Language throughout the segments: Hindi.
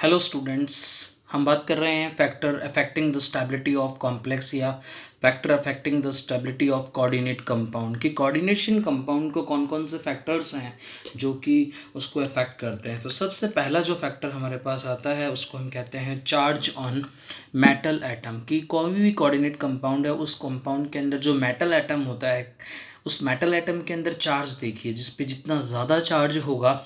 हेलो स्टूडेंट्स, हम बात कर रहे हैं factor affecting the stability of complex या factor affecting the stability of coordinate compound कि कोऑर्डिनेशन कंपाउंड को कौन कौन से फैक्टर्स हैं जो कि उसको अफेक्ट करते हैं। तो सबसे पहला जो फैक्टर हमारे पास आता है उसको हम कहते हैं चार्ज ऑन मेटल एटम। कि कोई भी कोऑर्डिनेट कंपाउंड है, उस कंपाउंड के अंदर जो मेटल एटम होता है, उस मेटल एटम के अंदर चार्ज देखिए, जिस पे जितना ज़्यादा चार्ज होगा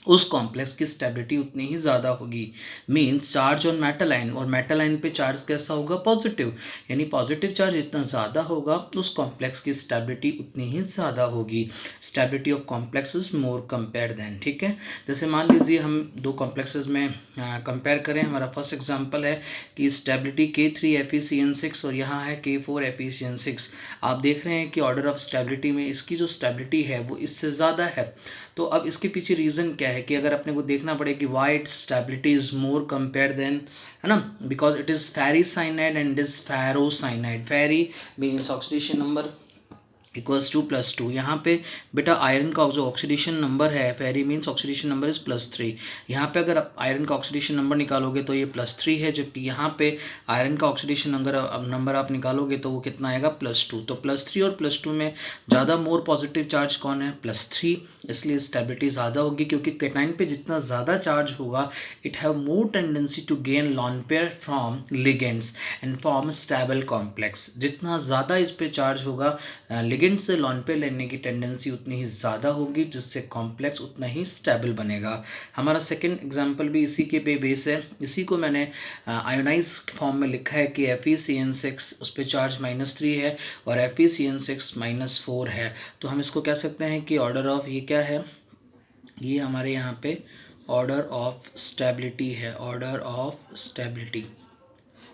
उस कॉम्प्लेक्स की स्टेबिलिटी उतनी ही ज़्यादा होगी। Means charge on metal ion, और मेटल आयन पे चार्ज कैसा होगा? पॉजिटिव। यानी पॉजिटिव चार्ज जितना ज़्यादा होगा उस कॉम्प्लेक्स की स्टेबिलिटी उतनी ही ज़्यादा होगी। Stability of complex is more compare than. ठीक है, जैसे मान लीजिए हम दो कॉम्प्लेक्सेस में कंपेयर करें। हमारा फर्स्ट एग्जांपल है कि स्टेबिलिटी K3FeCN6 और यहाँ है K4FeCN6। आप देख रहे हैं कि ऑर्डर ऑफ स्टेबिलिटी में इसकी जो स्टेबिलिटी है वो इससे ज़्यादा है। तो अब इसके पीछे रीज़न क्या है कि अगर अपने को देखना पड़े कि why it's stability is more compare than, है ना, because it is ferricyanide and is ferrocyanide. Ferri means oxidation number equals to +2। यहाँ पे बेटा आयरन का जो ऑक्सीडेशन नंबर है, फेरी मीन्स ऑक्सीडेशन नंबर इज +3। यहाँ पे अगर आप आयरन का ऑक्सीडेशन नंबर निकालोगे तो ये +3 है, जबकि यहाँ पे आयरन का ऑक्सीडेशन नंबर आप निकालोगे तो वो कितना आएगा? +2। तो +3 और +2 में ज़्यादा मोर पॉजिटिव चार्ज कौन है? +3। इसलिए स्टेबिलिटी ज़्यादा होगी, क्योंकि कैटाइन पे जितना ज़्यादा चार्ज होगा it have more tendency to gain lone pair from ligands and form stable complex. जितना ज़्यादा इस पे चार्ज होगा लिगेंड से लॉन पेयर लेने की टेंडेंसी उतनी ही ज़्यादा होगी, जिससे कॉम्प्लेक्स उतना ही स्टेबल बनेगा। हमारा सेकंड एग्जांपल भी इसी के बेस है। इसी को मैंने आयोनाइज फॉर्म में लिखा है कि FeCN6 उस पर चार्ज -3 है और FeCN6 -4 है। तो हम इसको कह सकते हैं कि ऑर्डर ऑफ ये क्या है? ये हमारे यहाँ पे ऑर्डर ऑफ स्टेबिलिटी है, ऑर्डर ऑफ स्टेबिलिटी।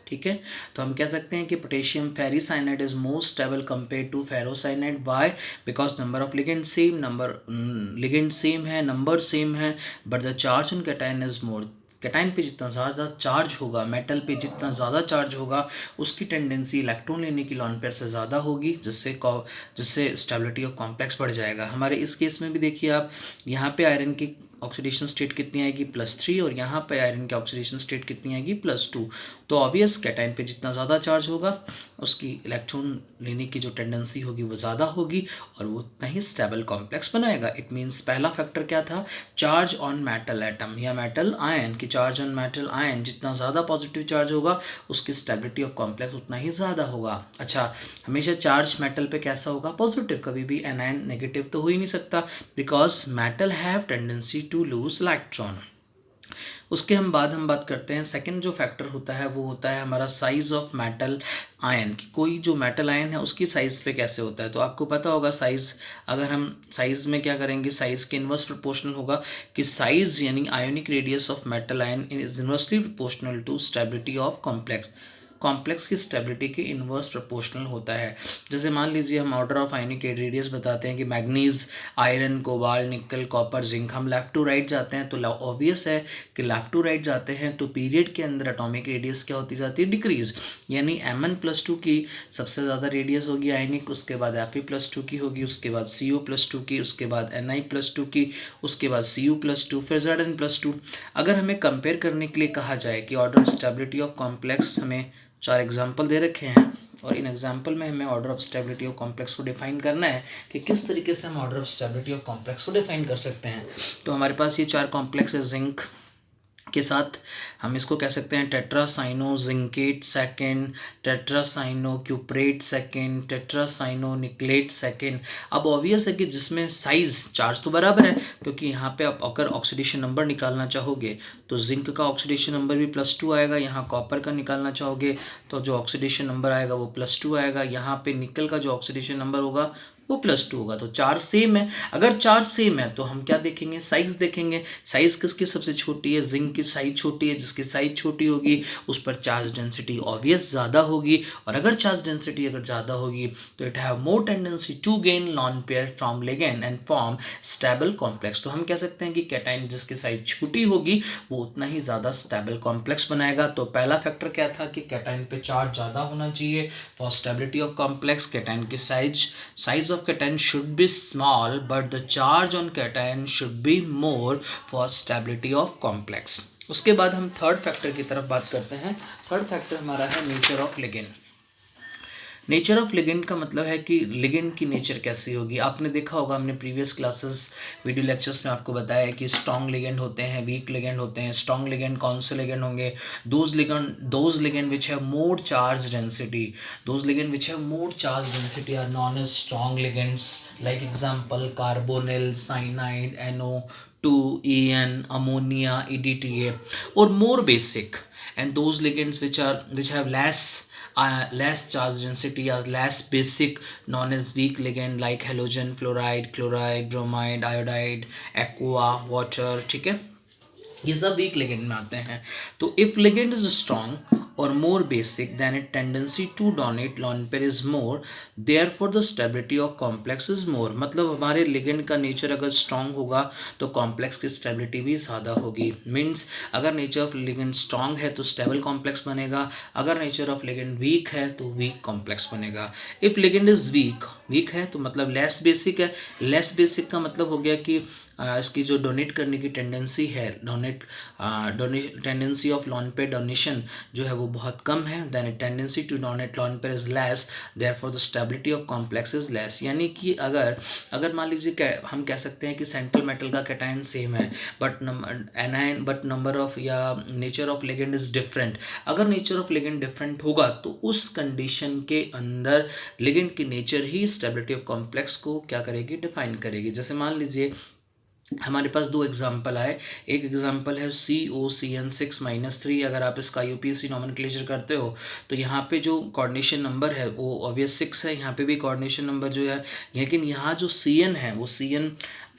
ठीक है, तो हम कह सकते हैं कि potassium ferricyanide is more stable compare to ferrocyanide. Why? Because number of ligand same है, नंबर सेम है, but the charge on cation is more. Cation पे जितना ज़्यादा चार्ज होगा, मेटल पे जितना ज़्यादा चार्ज होगा, उसकी टेंडेंसी इलेक्ट्रॉन लेने की लॉन पेयर से ज़्यादा होगी, जिससे स्टेबिलिटी ऑफ कॉम्प्लेक्स बढ़ जाएगा। हमारे इस केस में भी देखिए आप, यहाँ पे आयरन की ऑक्सीडेशन स्टेट कितनी आएगी? +3, और यहाँ पे आयरन की ऑक्सीडेशन स्टेट कितनी आएगी? +2। तो ऑब्वियस कैटायन पे जितना ज़्यादा चार्ज होगा उसकी इलेक्ट्रॉन लेने की जो टेंडेंसी होगी वो ज़्यादा होगी, और वो उतना ही स्टेबल कॉम्प्लेक्स बनाएगा। इट मीन्स पहला फैक्टर क्या था? चार्ज ऑन मेटल एटम या मेटल आयन। की चार्ज ऑन मेटल आयन जितना ज़्यादा पॉजिटिव चार्ज होगा उसकी स्टेबिलिटी ऑफ कॉम्प्लेक्स उतना ही ज़्यादा होगा। अच्छा, हमेशा चार्ज मेटल पे कैसा होगा? पॉजिटिव। कभी भी एनायन नेगेटिव तो हो ही नहीं सकता, because metal have tendency to lose electron. उसके हम बात करते हैं। सेकंड जो फैक्टर होता है वो होता है हमारा साइज ऑफ मेटल आयन। कि कोई जो मेटल आयन है उसकी साइज़ पे कैसे होता है। तो आपको पता होगा साइज़, अगर हम साइज़ में क्या करेंगे, साइज़ के इन्वर्स प्रोपोर्शनल होगा। कि साइज़ यानी ionic radius of metal ion is inversely proportional to stability of complex. Complex की स्टेबिलिटी के इन्वर्स प्रोपोर्शनल होता है। जैसे मान लीजिए हम ऑर्डर ऑफ आयोनिक रेडियस बताते हैं कि मैग्नीज, आयरन, कोबाल्ट, निकल, कॉपर, जिंक, हम लेफ्ट टू राइट जाते हैं तो ऑब्वियस है कि लेफ्ट टू राइट जाते हैं तो पीरियड के अंदर एटॉमिक रेडियस क्या होती जाती है? डिक्रीज। यानी Mn+2 की सबसे ज़्यादा रेडियस होगी आयनिक, उसके बाद Fe+2 की होगी, उसके बाद CO+2 की, उसके बाद Ni+2 की, उसके बाद Cu+2, फिर Zn+2। अगर हमें कंपेयर करने के लिए कहा जाए कि order of stability of complex, हमें 4 एग्जाम्पल दे रखे हैं और इन एग्जाम्पल में हमें order of stability of complex को डिफाइन करना है कि किस तरीके से हम order of stability of complex को डिफाइन कर सकते हैं। तो हमारे पास ये 4 कॉम्प्लेक्स है। जिंक के साथ हम इसको कह सकते हैं tetracyano zincate second, tetracyano cuprate second, tetracyano nickelate second. अब ऑब्वियस है कि जिसमें साइज चार्ज तो बराबर है, क्योंकि यहाँ पे आप अगर ऑक्सीडेशन नंबर निकालना चाहोगे तो जिंक का ऑक्सीडेशन नंबर भी +2 आएगा। यहाँ कॉपर का निकालना चाहोगे तो जो ऑक्सीडेशन नंबर आएगा वो +2 आएगा। यहाँ पे निकल का जो ऑक्सीडेशन नंबर होगा वो +2 होगा। तो चार्ज सेम है। अगर चार्ज सेम है तो हम क्या देखेंगे? साइज देखेंगे। साइज किसकी सबसे छोटी है? जिंक की साइज छोटी है। जिसकी साइज छोटी होगी उस पर चार्ज डेंसिटी ऑब्वियस ज़्यादा होगी, और अगर चार्ज डेंसिटी अगर ज़्यादा होगी तो it have more tendency to gain lone pair from ligand and form stable complex. तो हम कह सकते हैं कि कैटाइन जिसकी साइज छोटी होगी वो उतना ही ज़्यादा स्टेबल कॉम्प्लेक्स बनाएगा। तो पहला फैक्टर क्या था कि कैटाइन पे चार्ज ज़्यादा होना चाहिए for stability of complex. Cation की size of cation should be small, but the charge on cation should be more for stability of complex. उसके बाद हम थर्ड फैक्टर की तरफ बात करते हैं। थर्ड फैक्टर हमारा है nature of ligand. Nature of ligand का मतलब है कि लिगेंड की नेचर कैसी होगी। आपने देखा होगा, हमने प्रीवियस क्लासेस वीडियो लेक्चर्स में आपको बताया है कि स्ट्रॉन्ग लिगेंड होते हैं, वीक लिगेंड होते हैं। स्ट्रॉन्ग लिगेंड कौन से लिगेंड होंगे? Those ligand which have more charge density, those ligand which have more charge density are known as strong ligands. Like example carbonyl, cyanide, NO2, EN, ammonia, EDTA, or more basic. And those ligands which have less charge density or less basic, known as weak ligand, like halogen, fluoride, chloride, bromide, iodide, aqua, water, ठीक है, ये सब वीक लिगेंड में आते हैं। तो इफ लिगेंड इज स्ट्रॉन्ग और more basic then it tendency to donate lone pair is more, therefore the stability of complex is more. मतलब हमारे लिगेंड का नेचर अगर स्ट्रॉन्ग होगा तो कॉम्प्लेक्स की स्टेबिलिटी भी ज़्यादा होगी। मीन्स अगर नेचर ऑफ लिगेंड स्ट्रॉन्ग है तो स्टेबल कॉम्प्लेक्स बनेगा, अगर नेचर ऑफ लिगेंड वीक है तो वीक कॉम्प्लेक्स बनेगा। इफ लिगेंड इज वीक है तो मतलब लेस बेसिक है। लेस बेसिक का मतलब हो गया कि इसकी जो डोनेट करने की टेंडेंसी है, tendency of lone pair donation जो है वो बहुत कम है। Then tendency to donate lone pair is less, therefore the stability of complex is less. यानी कि अगर मान लीजिए हम कह सकते हैं कि सेंट्रल मेटल का कैटायन सेम है but anion but number of या nature of ligand is different. अगर नेचर ऑफ लिगेंड डिफरेंट होगा तो उस कंडीशन के अंदर लिगेंड की नेचर ही स्टेबिलिटी ऑफ कॉम्प्लेक्स को क्या करेगी, डिफाइन करेगी। जैसे मान लीजिए हमारे पास दो एग्जाम्पल आए। एक एग्जाम्पल है COCN6-3। अगर आप इसका UPSC नॉमेनक्लेचर करते हो तो यहाँ पे जो कोऑर्डिनेशन नंबर है वो ऑब्वियस 6 है, यहाँ पे भी कोऑर्डिनेशन नंबर जो है, लेकिन यहाँ जो CN है वो CN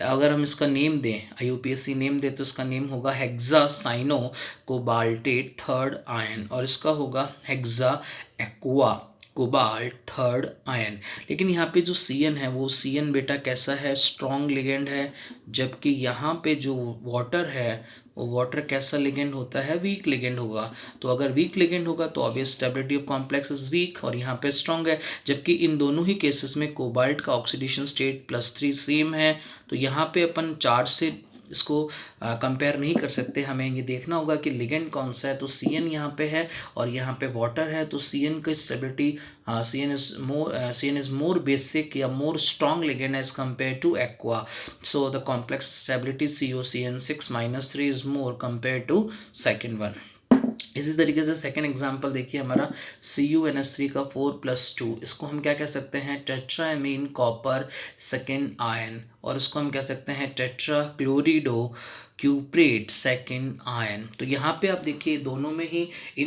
अगर हम इसका नेम दें, IUPAC नेम दें तो इसका नेम होगा hexa cyano cobaltate third ion, और इसका होगा hexa aqua cobalt third ion. लेकिन यहाँ पे जो CN है वो CN बेटा कैसा है, स्ट्रॉन्ग लिगेंड है, जबकि यहाँ पे जो वाटर है वो वाटर कैसा लिगेंड होता है, वीक लिगेंड होगा। तो अगर वीक लिगेंड होगा तो obvious stability of complex is weak, और यहाँ पे स्ट्रॉन्ग है। जबकि इन दोनों ही केसेस में कोबाल्ट का ऑक्सीडेशन स्टेट +3 सेम है, तो यहाँ पे अपन चार्ज से इसको कंपेयर नहीं कर सकते। हमें ये देखना होगा कि लिगेंड कौन सा है। तो CN यहाँ पे है और यहाँ पे वाटर है, तो CN की stability CN is more basic या more strong ligand as compare to aqua. So the complex stability COCN6-3 is more compare to second one. इसी तरीके से सेकेंड एग्जाम्पल देखिए हमारा CuNH3 का 4+2, इसको हम क्या कह सकते हैं, टेट्राएमीन कॉपर सेकेंड आयन, और इसको हम कह सकते हैं टेट्रा क्लोरिडो क्यूप्रेट सेकेंड आयन। तो यहाँ पे आप देखिए इन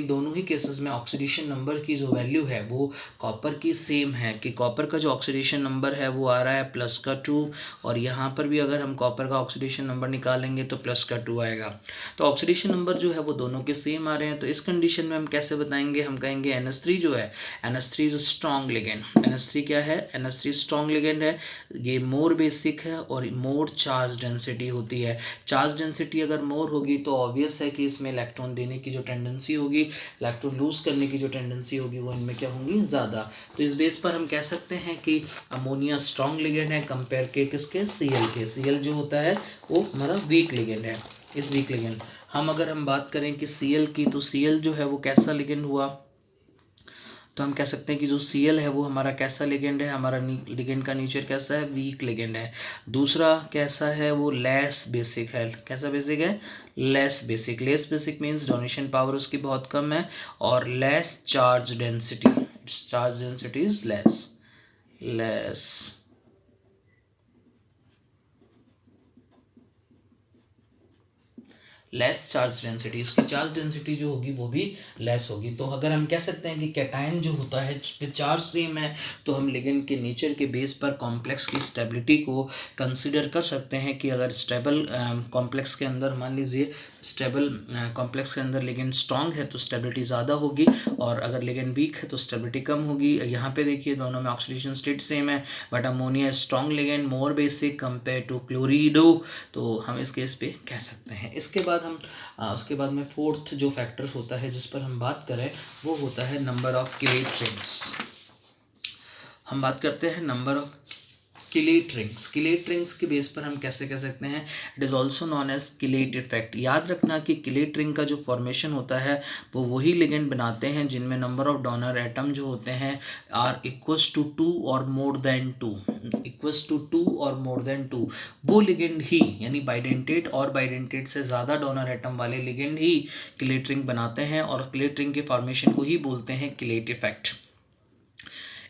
दोनों ही केसेस में ऑक्सीडेशन नंबर की जो वैल्यू है वो कॉपर की सेम है, कि कॉपर का जो ऑक्सीडेशन नंबर है वो आ रहा है +2, और यहाँ पर भी अगर हम कॉपर का ऑक्सीडेशन नंबर निकालेंगे तो +2 आएगा। तो ऑक्सीडेशन नंबर जो है वो दोनों के सेम आ रहे हैं। तो इस कंडीशन में हम कैसे बताएंगे, हम कहेंगे NH3 जो है, NH3 is strong ligand. NH3 क्या है, NH3 स्ट्रॉन्ग लिगेंड है, ये मोर बेसिक है और मोर चार्ज डेंसिटी होती है। चार्ज डेंसिटी अगर मोर होगी तो ऑब्वियस है कि इसमें इलेक्ट्रॉन देने की जो टेंडेंसी होगी, इलेक्ट्रॉन लूज करने की जो टेंडेंसी होगी वो इनमें क्या होंगी, ज़्यादा। तो इस बेस पर हम कह सकते हैं कि अमोनिया स्ट्रॉन्ग लिगेंड है कंपेयर के किसके, Cl के। Cl जो होता है वो हमारा वीक लिगेंड है। इस वीक लिगेंड हम बात करें कि Cl की, तो Cl जो है वो कैसा लिगेंड हुआ, तो हम कह सकते हैं कि जो Cl है वो हमारा कैसा लिगेंड है, हमारा लिगेंड का नेचर कैसा है, वीक लिगेंड है। दूसरा कैसा है, वो लेस बेसिक है। कैसा बेसिक है, less basic. Less basic means donation power उसकी बहुत कम है, और less charge density, charge density is less less charge density, इसकी चार्ज डेंसिटी जो होगी वो भी लेस होगी। तो अगर हम कह सकते हैं कि कैटायन जो होता है जिस पे चार्ज सेम है, तो हम लिगेंड के नेचर के बेस पर कॉम्प्लेक्स की स्टेबिलिटी को कंसिडर कर सकते हैं कि अगर स्टेबल कॉम्प्लेक्स के अंदर, मान लीजिए स्टेबल कॉम्प्लेक्स के अंदर लिगेंड स्ट्रॉन्ग है तो स्टेबिलिटी ज़्यादा होगी, और अगर लिगेंड वीक है तो स्टेबिलिटी कम होगी। यहाँ पे देखिए दोनों में ऑक्सीडेशन स्टेट सेम है, but ammonia strong ligand, more basic compare to chlorido, तो हम इस केस पे कह सकते हैं। उसके बाद में फोर्थ जो फैक्टर होता है जिस पर हम बात करें वो होता है नंबर ऑफ क्लेट चेन्स। हम बात करते हैं नंबर ऑफ किलेट रिंग्स के बेस पर हम कैसे कह सकते हैं, it is also known as chelate effect. याद रखना कि किलेट रिंग का जो फॉर्मेशन होता है वो वही लिगेंड बनाते हैं जिनमें नंबर ऑफ डोनर एटम जो होते हैं आर इक्वल्स टू 2 और मोर देन 2, इक्वल्स टू 2 और मोर देन 2, वो लिगेंड ही यानी बाइडेंटेट और बाइडेंटेट से ज़्यादा डोनर एटम वाले लिगेंड ही किलेट रिंग बनाते हैं और किलेट रिंग के फॉर्मेशन को ही बोलते हैं chelate effect.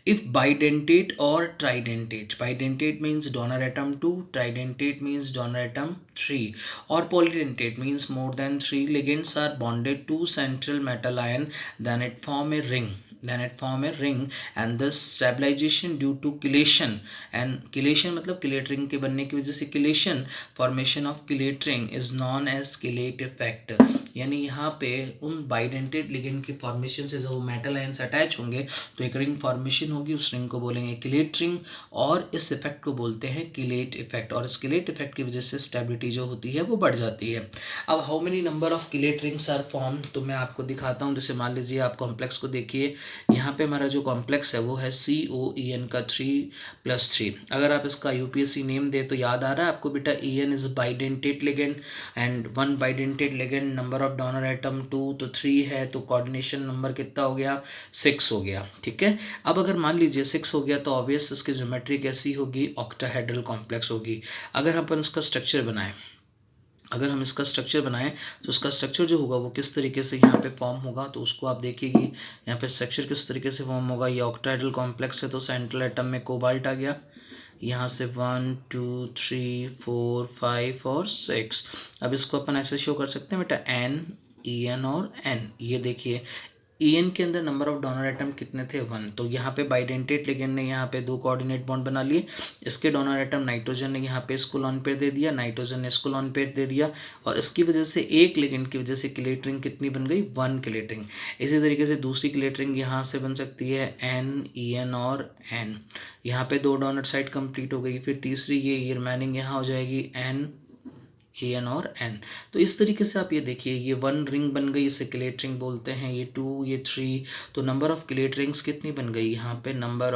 If bidentate or tridentate, bidentate means donor atom 2, tridentate means donor atom 3, or polydentate means more than 3 ligands are bonded to central metal ion, then it form a ring, and the stabilization due to chelation, and chelation मतलब किलेट रिंग के बनने की वजह से chelation, formation of chelate ring is known as chelate effect. यानी यहाँ पे उन बाइडेंटेड लिगेंड की फॉर्मेशन से जब वो मेटल आयंस अटैच होंगे तो एक रिंग फॉर्मेशन होगी, उस रिंग को बोलेंगे किलेट रिंग, और इस इफेक्ट को बोलते हैं किलेट इफेक्ट, और इस किलेट इफेक्ट की वजह से स्टेबिलिटी जो होती है वो बढ़ जाती है। अब how many number of chelate rings are form, तो मैं आपको दिखाता हूँ। जैसे मान लीजिए आप कॉम्प्लेक्स को देखिए, यहाँ पे हमारा जो कॉम्प्लेक्स है वो है COEN का 3+3। अगर आप इसका UPSC नेम दे तो याद आ रहा है आपको बेटा, EN is bidentate ligand and one bidentate ligand, number of donor atom 2 तो 3 है, तो कोऑर्डिनेशन नंबर कितना हो गया, 6 हो गया। ठीक है, अब अगर मान लीजिए 6 हो गया तो ऑब्वियस इसकी ज्योमेट्री कैसी होगी, ऑक्टाहेड्रल कॉम्प्लेक्स होगी। अगर हम इसका स्ट्रक्चर बनाएं, तो उसका स्ट्रक्चर जो होगा वो किस तरीके से यहाँ पे फॉर्म होगा, तो उसको आप देखिएगी यहाँ पे स्ट्रक्चर किस तरीके से फॉर्म होगा। ये ऑक्टाहेड्रल कॉम्प्लेक्स है तो सेंट्रल एटम में कोबाल्ट आ गया, यहाँ से 1 2 3 4 5 और 6। अब इसको अपन ऐसे शो कर सकते हैं बेटा, N EN और N। ये देखिए EN के अंदर नंबर ऑफ डोनर एटम कितने थे, 1, तो यहाँ पे बाइडेंटेट लिगेंड ने यहाँ पे 2 कोऑर्डिनेट बॉन्ड बना लिए। इसके डोनर एटम नाइट्रोजन ने यहाँ पे इसको लॉन पेयर दे दिया, नाइट्रोजन ने इसको लॉन पेयर दे दिया, और इसकी वजह से एक लिगेंड की वजह से किलेट रिंग कितनी बन गई, 1 किलेट रिंग। इसी तरीके से दूसरी किलेट रिंग यहाँ से बन सकती है N EN और N, यहाँ पे 2 डोनर साइड कंप्लीट हो गई। फिर तीसरी ये रिमेनिंग यहाँ हो जाएगी N EN और N। तो इस तरीके से आप ये देखिए, ये 1 रिंग बन गई, इसे किलेट रिंग बोलते हैं, ये 2 ये 3, तो नंबर ऑफ किलेट रिंग्स कितनी बन गई, यहाँ पे नंबर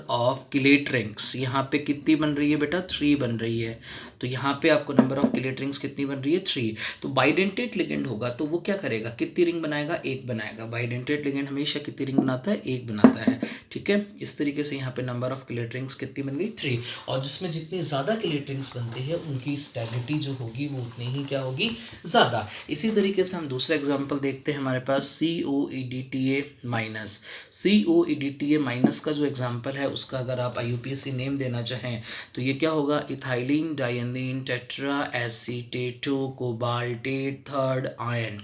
ऑफ किलेट रिंग्स यहाँ पे कितनी बन रही है बेटा, 3 बन रही है। तो यहाँ पे आपको नंबर ऑफ किलेट रिंग्स कितनी बन रही है, 3। तो बाइडेंटेट लिगेंड होगा तो वो क्या करेगा, कितनी रिंग बनाएगा, 1 बनाएगा। बाइडेंटेट लिगेंड हमेशा कितनी रिंग बनाता है, 1 बनाता है। ठीक है, इस तरीके से यहाँ पे नंबर ऑफ किलेट रिंग्स कितनी बन गई, 3, और जिसमें जितनी ज़्यादा किलेट रिंग्स बनती है उनकी स्टेबिलिटी जो होगी वो उतनी ही क्या होगी, ज़्यादा। इसी तरीके से हम दूसरा एग्जाम्पल देखते हैं, हमारे पास COEDTA माइनस। COEDTA माइनस का जो एग्जाम्पल है उसका अगर आप IUPAC नेम देना चाहें तो ये क्या होगा, ethylene diamine tetra acetato cobaltate third ion.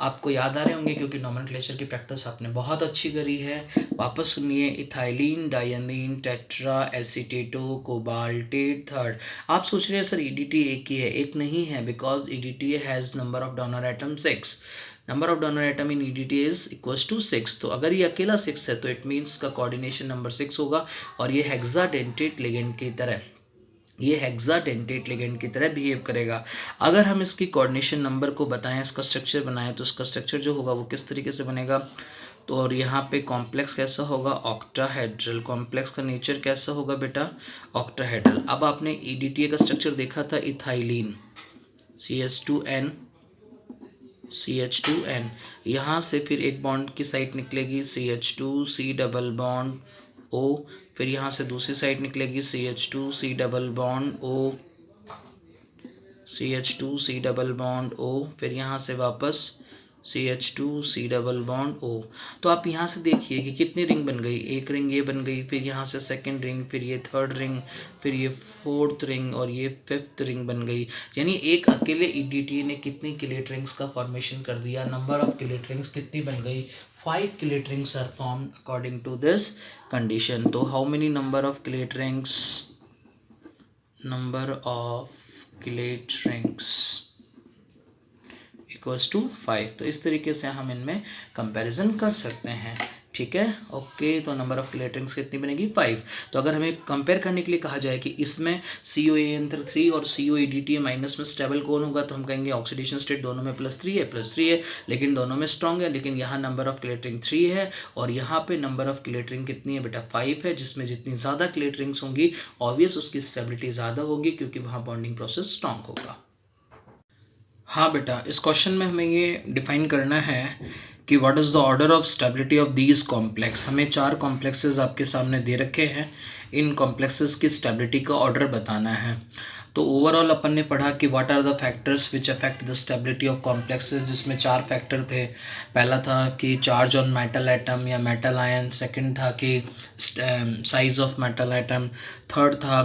आपको याद आ रहे होंगे क्योंकि नोमेनक्लेचर की प्रैक्टिस आपने बहुत अच्छी करी है। वापस सुनिए, ethylene diamine tetra acetato cobaltate third. आप सोच रहे हैं सर EDTA एक ही है, एक नहीं है, because EDTA has number of donor atom 6। Number of donor atom in EDTA is equals to 6। तो अगर ये अकेला 6 है तो इट मीन्स का कोऑर्डिनेशन नंबर 6 होगा, और ये हेक्साडेंटेट लिगेंड की तरह बिहेव करेगा। अगर हम इसकी कोऑर्डिनेशन नंबर को बताएं, इसका स्ट्रक्चर बनाएं, तो इसका स्ट्रक्चर जो होगा वो किस तरीके से बनेगा, तो और यहाँ पे कॉम्प्लेक्स कैसा होगा, ऑक्टाहेड्रल। कॉम्प्लेक्स का नेचर कैसा होगा बेटा, ऑक्टाहेड्रल। अब आपने EDTA का स्ट्रक्चर देखा था, इथाइलिन CH2N, यहाँ से फिर एक बॉन्ड की साइड निकलेगी CH2C डबल बॉन्ड O, फिर यहाँ से दूसरी साइड निकलेगी CH2C डबल बॉन्ड O, फिर यहाँ से वापस CH2C डबल बॉन्ड O। तो आप यहाँ से देखिए कि कितनी रिंग बन गई, एक रिंग ये बन गई, फिर यहाँ से सेकंड रिंग, फिर ये थर्ड रिंग, फिर ये फोर्थ रिंग, और ये फिफ्थ रिंग बन गई। यानी एक अकेले EDTA ने कितनी किलेट रिंग्स का फॉर्मेशन कर दिया, नंबर ऑफ किलेट रिंग्स कितनी बन गई, 5 chelate rings are formed according to this condition. तो how many number of chelate rings equals to 5। तो इस तरीके से हम इनमें कंपैरिजन कर सकते हैं। ठीक है, ओके। तो नंबर ऑफ किलेट रिंग्स कितनी बनेगी 5। तो अगर हमें कंपेयर करने के लिए कहा जाए कि इसमें COAN3 और COADTA माइनस में स्टेबल कौन होगा, तो हम कहेंगे ऑक्सीडेशन स्टेट दोनों में +3 है, लेकिन दोनों में स्ट्रॉन्ग है। लेकिन यहाँ नंबर ऑफ किलेट रिंग 3 है और यहाँ पे नंबर ऑफ किलेट रिंग कितनी है बेटा 5 है, जिसमें जितनी ज़्यादा किलेट रिंग्स होंगी ऑब्वियस उसकी स्टेबिलिटी ज़्यादा होगी क्योंकि वहाँ बॉन्डिंग प्रोसेस स्ट्रॉन्ग होगा। हाँ बेटा, इस क्वेश्चन में हमें ये डिफाइन करना है कि what is the order of stability of these complex. हमें 4 कॉम्प्लेक्सेस आपके सामने दे रखे हैं, इन कॉम्प्लेक्सेस की स्टेबिलिटी का ऑर्डर बताना है। तो ओवरऑल अपन ने पढ़ा कि what are the factors which affect the stability of complexes, जिसमें 4 फैक्टर थे। पहला था कि चार्ज ऑन मेटल एटम या मेटल आयन, सेकंड था कि size of metal atom, third था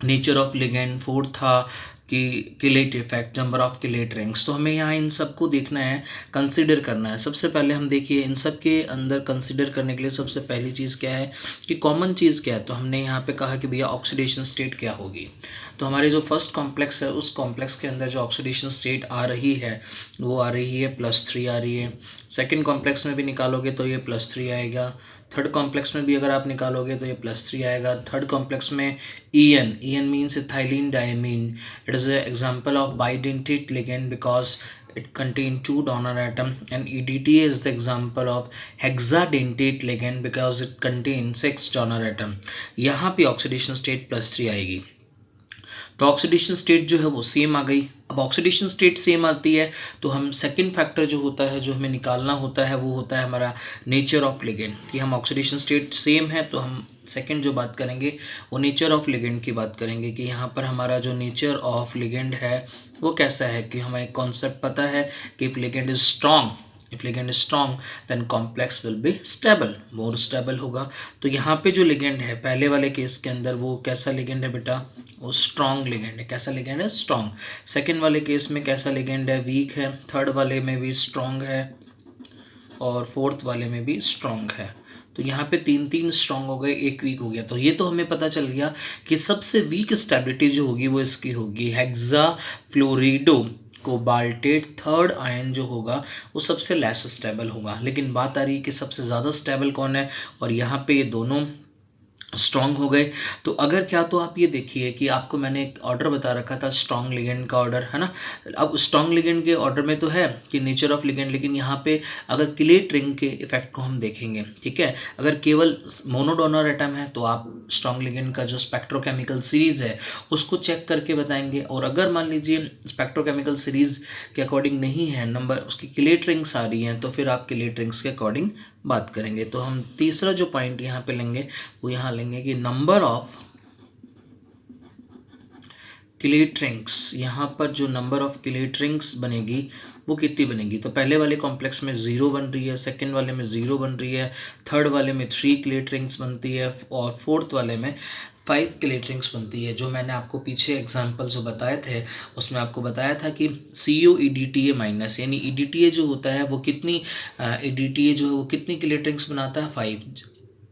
नेचर ऑफ लिगेंड, फोर्थ था कि chelate effect, number of chelate rings. तो हमें यहाँ इन सब को देखना है, कंसिडर करना है। सबसे पहले हम देखिए इन सब के अंदर कंसिडर करने के लिए सबसे पहली चीज़ क्या है कि कॉमन चीज़ क्या है। तो हमने यहाँ पे कहा कि भैया ऑक्सीडेशन स्टेट क्या होगी। तो हमारे जो फर्स्ट कॉम्प्लेक्स है उस कॉम्प्लेक्स के अंदर जो ऑक्सीडेशन स्टेट आ रही है वो आ रही है +3 आ रही है। सेकेंड कॉम्प्लेक्स में भी निकालोगे तो ये +3 आएगा। थर्ड कॉम्प्लेक्स में भी अगर आप निकालोगे तो ये +3 आएगा। थर्ड कॉम्प्लेक्स में EN means ethylene diamine, it is an example of bidentate ligand because it contain 2 donor atom, and EDTA is the example of hexadentate ligand because it contains 6 donor atom। यहाँ पे ऑक्सीडेशन स्टेट +3 आएगी। तो ऑक्सीडेशन स्टेट जो है वो सेम आ गई। अब ऑक्सीडेशन स्टेट सेम आती है तो हम सेकंड फैक्टर जो होता है जो हमें निकालना होता है वो होता है हमारा नेचर ऑफ लिगेंड। कि हम ऑक्सीडेशन स्टेट सेम है तो हम सेकंड जो बात करेंगे वो नेचर ऑफ लिगेंड की बात करेंगे कि यहाँ पर हमारा जो नेचर ऑफ लिगेंड है वो कैसा है। कि हमें कॉन्सेप्ट पता है कि if ligand is strong, if ligand is strong then complex will be stable, more stable होगा। तो यहाँ पे जो लिगेंड है पहले वाले केस के अंदर वो कैसा लिगेंड है बेटा, वो स्ट्रॉन्ग लिगेंड है। कैसा लिगेंड है, स्ट्रॉन्ग। सेकेंड वाले केस में कैसा लिगेंड है, वीक है। थर्ड वाले में भी स्ट्रॉन्ग है और फोर्थ वाले में भी स्ट्रॉन्ग है। तो यहाँ पे 3 स्ट्रॉन्ग हो गए, 1 वीक हो गया। तो ये तो हमें पता चल गया कि सबसे वीक स्टेबिलिटी जो होगी वो इसकी होगी हेक्सा फ्लोरिडो कोबाल्टेट थर्ड आयन जो होगा वो सबसे लेस स्टेबल होगा। लेकिन बात आ रही है कि सबसे ज़्यादा स्टेबल कौन है, और यहाँ पे ये दोनों स्ट्रॉन्ग हो गए। तो अगर क्या, तो आप ये देखिए कि आपको मैंने एक ऑर्डर बता रखा था स्ट्रॉन्ग लिगेंड का ऑर्डर, है ना। अब स्ट्रॉन्ग लिगेंड के ऑर्डर में तो है कि नेचर ऑफ लिगेंड, लेकिन यहाँ पे अगर किलेट रिंग के इफेक्ट को हम देखेंगे, ठीक है, अगर केवल मोनोडोनर एटम है तो आप स्ट्रॉन्ग लिगेंड का जो स्पेक्ट्रोकेमिकल सीरीज़ है उसको चेक करके बताएंगे। और अगर मान लीजिए स्पेक्ट्रोकेमिकल सीरीज़ के अकॉर्डिंग नहीं है नंबर, उसकी किलेट रिंग्स आ रही हैं, तो फिर आप किलेट रिंग्स के अकॉर्डिंग बात करेंगे। तो हम तीसरा जो पॉइंट यहाँ पे लेंगे वो यहाँ लेंगे कि नंबर ऑफ किलेट रिंग्स। यहाँ पर जो नंबर ऑफ किलेट रिंग्स बनेगी वो कितनी बनेगी। तो पहले वाले कॉम्प्लेक्स में 0 बन रही है, सेकंड वाले में 0 बन रही है, थर्ड वाले में 3 किलेट रिंग्स बनती है और फोर्थ वाले में 5 किलेट रिंग्स बनती है। जो मैंने आपको पीछे एग्जाम्पल जो बताए थे उसमें आपको बताया था कि COEDTA माइनस यानी EDTA जो होता है वो कितनी EDTA जो है वो कितनी किलेट रिंग्स बनाता है 5।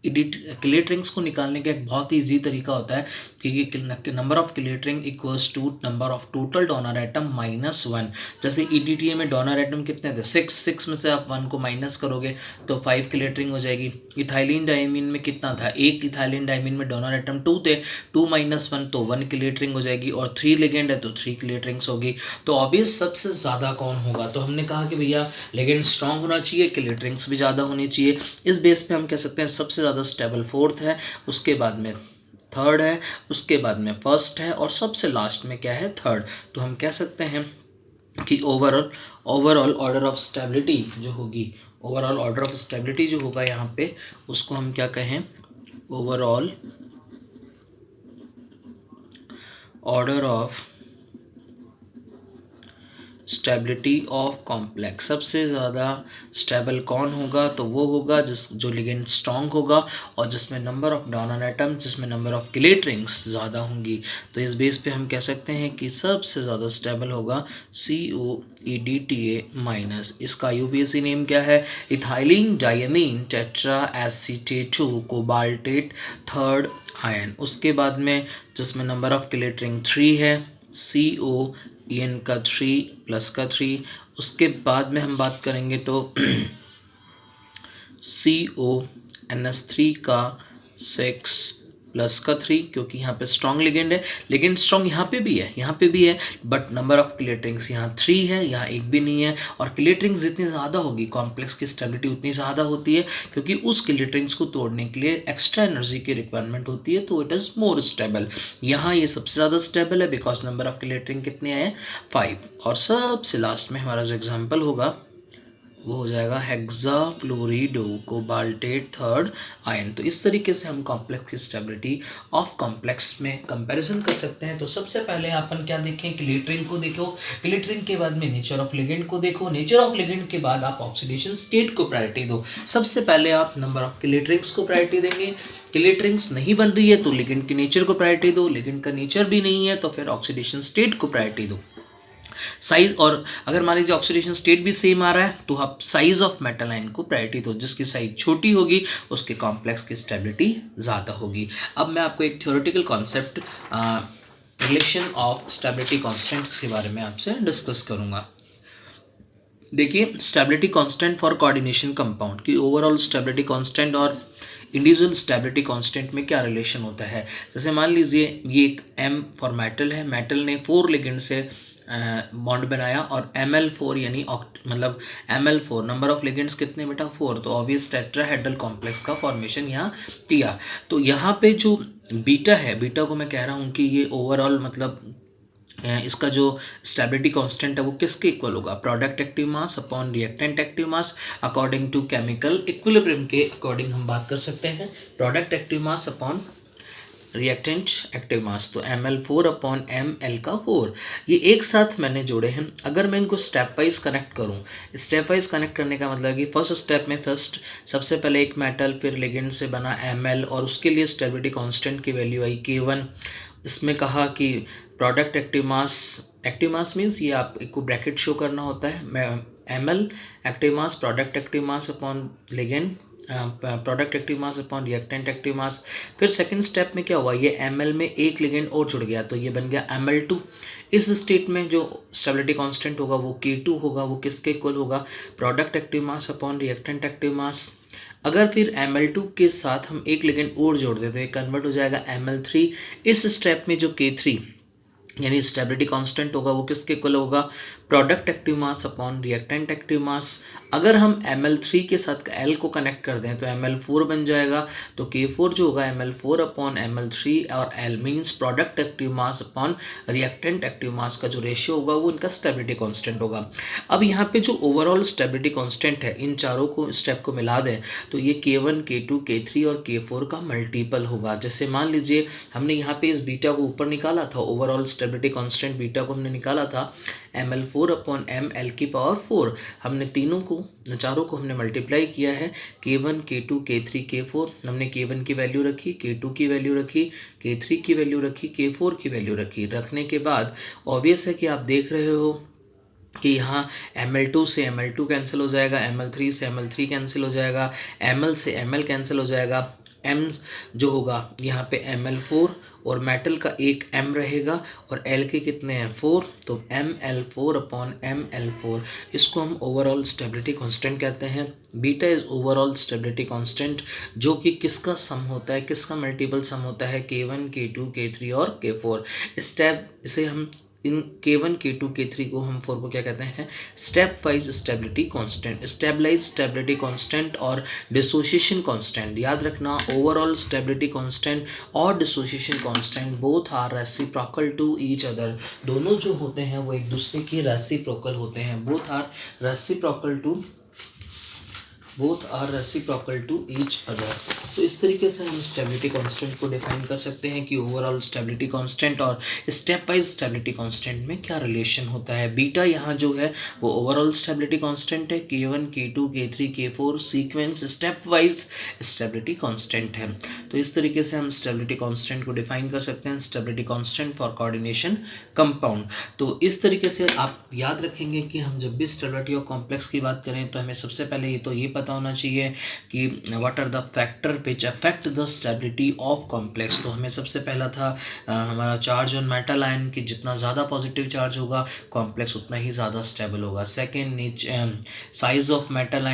किलेट रिंग्स को निकालने का एक बहुत ही ईजी तरीका होता है कि number of chelate ring equals to number of total donor atom -1। जैसे EDTA में डोनर एटम कितने थे 6 में से आप 1 को माइनस करोगे तो 5 किलेट रिंग हो जाएगी। इथाइलिन डायमीन में कितना था, 1 इथाइलिन डायमीन में डोनर एटम 2 थे, 2 - 1 तो 1 किलेट रिंग हो जाएगी। और 3 लिगेंड है तो 3 किलेट रिंग्स होगी। तो ऑब्वियस सबसे ज़्यादा कौन होगा, तो हमने कहा कि भैया लिगेंड स्ट्रॉन्ग होना चाहिए, किलेट रिंग्स भी ज़्यादा होनी चाहिए। इस बेस पे हम कह सकते हैं सबसे ज़्यादा स्टेबल फोर्थ है, उसके बाद में थर्ड है, उसके बाद में फर्स्ट है और सबसे लास्ट में क्या है, थर्ड। तो हम कह सकते हैं कि ओवरऑल ऑर्डर ऑफ स्टेबिलिटी जो होगी, ओवरऑल ऑर्डर ऑफ स्टेबिलिटी जो होगा यहाँ पे उसको हम क्या कहें, overall order of stability of complex. सबसे ज़्यादा स्टेबल कौन होगा, तो वो होगा जो लिगेंड स्ट्रॉन्ग होगा और जिसमें नंबर ऑफ डोनर एटम, जिसमें नंबर ऑफ किलेट रिंग्स ज़्यादा होंगी। तो इस बेस पे हम कह सकते हैं कि सबसे ज़्यादा स्टेबल होगा COEDTA माइनस। इसका UPSC नेम क्या है, ethylene diamine tetra acetato cobaltate third ion. उसके बाद में जिसमें नंबर ऑफ किलेट रिंग 3 है, COEN का 3 प्लस का 3। उसके बाद में हम बात करेंगे तो CONS3 का 6 प्लस का 3, क्योंकि यहाँ पे स्ट्रॉन्ग लिगेंड है। लिगेंड स्ट्रॉन्ग यहाँ पे भी है, यहाँ पे भी है, but number of clear rings यहाँ 3 है, यहाँ एक भी नहीं है। और क्लियर रिंग्स जितनी ज़्यादा होगी कॉम्प्लेक्स की स्टेबिलिटी उतनी ज़्यादा होती है, क्योंकि उस क्लियर रिंग्स को तोड़ने के लिए एक्स्ट्रा एनर्जी की रिक्वायरमेंट होती है, तो इट इज़ मोर स्टेबल। यहाँ ये सबसे ज़्यादा स्टेबल है because number of clear ring कितने हैं, 5। और सबसे लास्ट में हमारा जो एग्जाम्पल होगा वो हो जाएगा हेक्साफ्लोरिडो कोबाल्टेट थर्ड आयन। तो इस तरीके से हम कॉम्प्लेक्स की स्टेबिलिटी ऑफ कॉम्प्लेक्स में कंपैरिजन कर सकते हैं। तो सबसे पहले अपन क्या देखें, क्लियरिंग को देखो, क्लियरिंग के बाद में नेचर ऑफ लिगेंड को देखो, नेचर ऑफ लिगेंड के बाद आप ऑक्सीडेशन स्टेट को प्रायोरिटी दो। सबसे पहले आप नंबर ऑफ क्लियरिंग्स को प्रायोरिटी देंगे। क्लियरिंग्स नहीं बन रही है तो लिगेंड के नेचर को प्रायोरिटी दो, लिगेंड का नेचर भी नहीं है तो फिर ऑक्सीडेशन स्टेट को प्रायोरिटी दो। साइज, और अगर मान लीजिए ऑक्सीडेशन स्टेट भी सेम आ रहा है तो आप साइज ऑफ मेटल आयन को प्रायोरिटी दो। जिसकी साइज छोटी होगी उसके कॉम्प्लेक्स की स्टेबिलिटी ज़्यादा होगी। अब मैं आपको एक theoretical concept relation of stability constant के बारे में आपसे डिस्कस करूंगा। देखिए, stability constant for coordination compound की ओवरऑल स्टेबिलिटी कांस्टेंट और इंडिविजुअल स्टेबिलिटी कांस्टेंट में क्या रिलेशन होता है। जैसे मान लीजिए ये एक M फॉर मेटल है, मेटल ने 4 लिगेंड से बॉन्ड बनाया और Ml4 यानी मतलब Ml4 नंबर ऑफ लिगेंड्स कितने बेटा 4, तो ऑब्वियस टेट्राहेड्रल कॉम्प्लेक्स का फॉर्मेशन यहाँ किया। तो यहाँ पे जो बीटा है, बीटा को मैं कह रहा हूँ कि ये ओवरऑल मतलब इसका जो स्टेबिलिटी कांस्टेंट है वो किसके इक्वल होगा, product active mass upon reactant active mass according to chemical equilibrium के अकॉर्डिंग हम बात कर सकते हैं। Product active mass upon reactant active mass, तो Ml4 अपॉन Ml का 4, ये एक साथ मैंने जोड़े हैं। अगर मैं इनको स्टेप वाइज कनेक्ट करूँ, स्टेप वाइज कनेक्ट करने का मतलब कि फर्स्ट स्टेप में सबसे पहले एक मेटल फिर लिगेंड से बना Ml और उसके लिए स्टेबिलिटी कांस्टेंट की वैल्यू आई K1। इसमें कहा कि प्रोडक्ट एक्टिव मास मीन्स ये आपको ब्रैकेट शो करना होता है, Ml active mass product active mass upon ligand product active mass upon reactant active मास। फिर सेकंड स्टेप में क्या हुआ, ये Ml में एक लिगेंड और जुड़ गया तो ये बन गया Ml2। इस स्टेट में जो स्टेबिलिटी कांस्टेंट होगा वो K2 होगा, वो किसके इक्वल होगा, product active mass upon reactant active मास। अगर फिर Ml2 के साथ हम एक लिगेंड और जोड़ देते तो ये कन्वर्ट हो जाएगा Ml3। इस स्टेप में जो K3 यानी स्टेबिलिटी कांस्टेंट होगा वो किसके इक्वल होगा, product active mass upon reactant active मास। अगर हम Ml3 के साथ L को कनेक्ट कर दें तो Ml4 बन जाएगा, तो K4 जो होगा Ml4 अपॉन Ml3 और L means product active mass upon reactant active मास का जो रेशियो होगा वो इनका स्टेबिलिटी कांस्टेंट होगा। अब यहाँ पे जो ओवरऑल स्टेबिलिटी कांस्टेंट है, इन चारों को स्टेप को मिला दें तो ये K1 K2 K3 और K4 का मल्टीपल होगा। जैसे मान लीजिए हमने यहाँ पे इस बीटा को ऊपर निकाला था, ओवरऑल स्टेबिलिटी कांस्टेंट बीटा को हमने निकाला था Ml4 अपॉन Ml की पावर 4। हमने चारों को हमने मल्टीप्लाई किया है, K1 K2 K3 K4। हमने K1 की वैल्यू रखी, K2 की वैल्यू रखी, K3 की वैल्यू रखी, K4 की वैल्यू रखी। रखने के बाद ऑब्वियस है कि आप देख रहे हो कि यहाँ Ml2 से Ml2 कैंसिल हो जाएगा, Ml3 से Ml3 कैंसिल हो जाएगा, Ml से Ml कैंसिल हो जाएगा, M जो होगा यहाँ पे Ml4 और मेटल का एक M रहेगा और L के कितने हैं 4, तो Ml4 अपॉन Ml4। इसको हम ओवरऑल स्टेबिलिटी कांस्टेंट कहते हैं। Beta is overall stability constant जो कि किसका सम होता है, किसका मल्टीपल सम होता है, K1 K2 K3 और K4। इसे हम इन K1 K2 K3 को हम 4 को क्या कहते हैं, step wise stability constant, stabilize stability constant और डिसोसिएशन कांस्टेंट। याद रखना, ओवरऑल स्टेबिलिटी कांस्टेंट और dissociation constant both are reciprocal to each other. दोनों जो होते हैं वो एक दूसरे के रेसिप्रोकल होते हैं, both are reciprocal to each other. तो इस तरीके से हम स्टेबिलिटी कांस्टेंट को डिफाइन कर सकते हैं कि ओवरऑल स्टेबिलिटी कांस्टेंट और स्टेप वाइज स्टेबिलिटी कांस्टेंट में क्या रिलेशन होता है। बीटा यहाँ जो है वो ओवरऑल स्टेबिलिटी कांस्टेंट है, K1 K2 K3 K4 sequence step wise stability constant है। तो इस तरीके से हम स्टेबिलिटी कांस्टेंट को डिफाइन कर सकते हैं, stability constant for coordination compound. तो इस तरीके से आप याद रखेंगे कि हम जब भी स्टेबिलिटी ऑफ कॉम्प्लेक्स की बात करें तो हमें सबसे पहले तो ये पता होना चाहिए कि what are the factor which affect the stability of complex. तो हमें सबसे पहला था हमारा चार्ज ऑन मेटल आयन कि जितना ज़्यादा पॉजिटिव चार्ज होगा कॉम्प्लेक्स उतना ही ज़्यादा स्टेबल होगा। Second, size of metal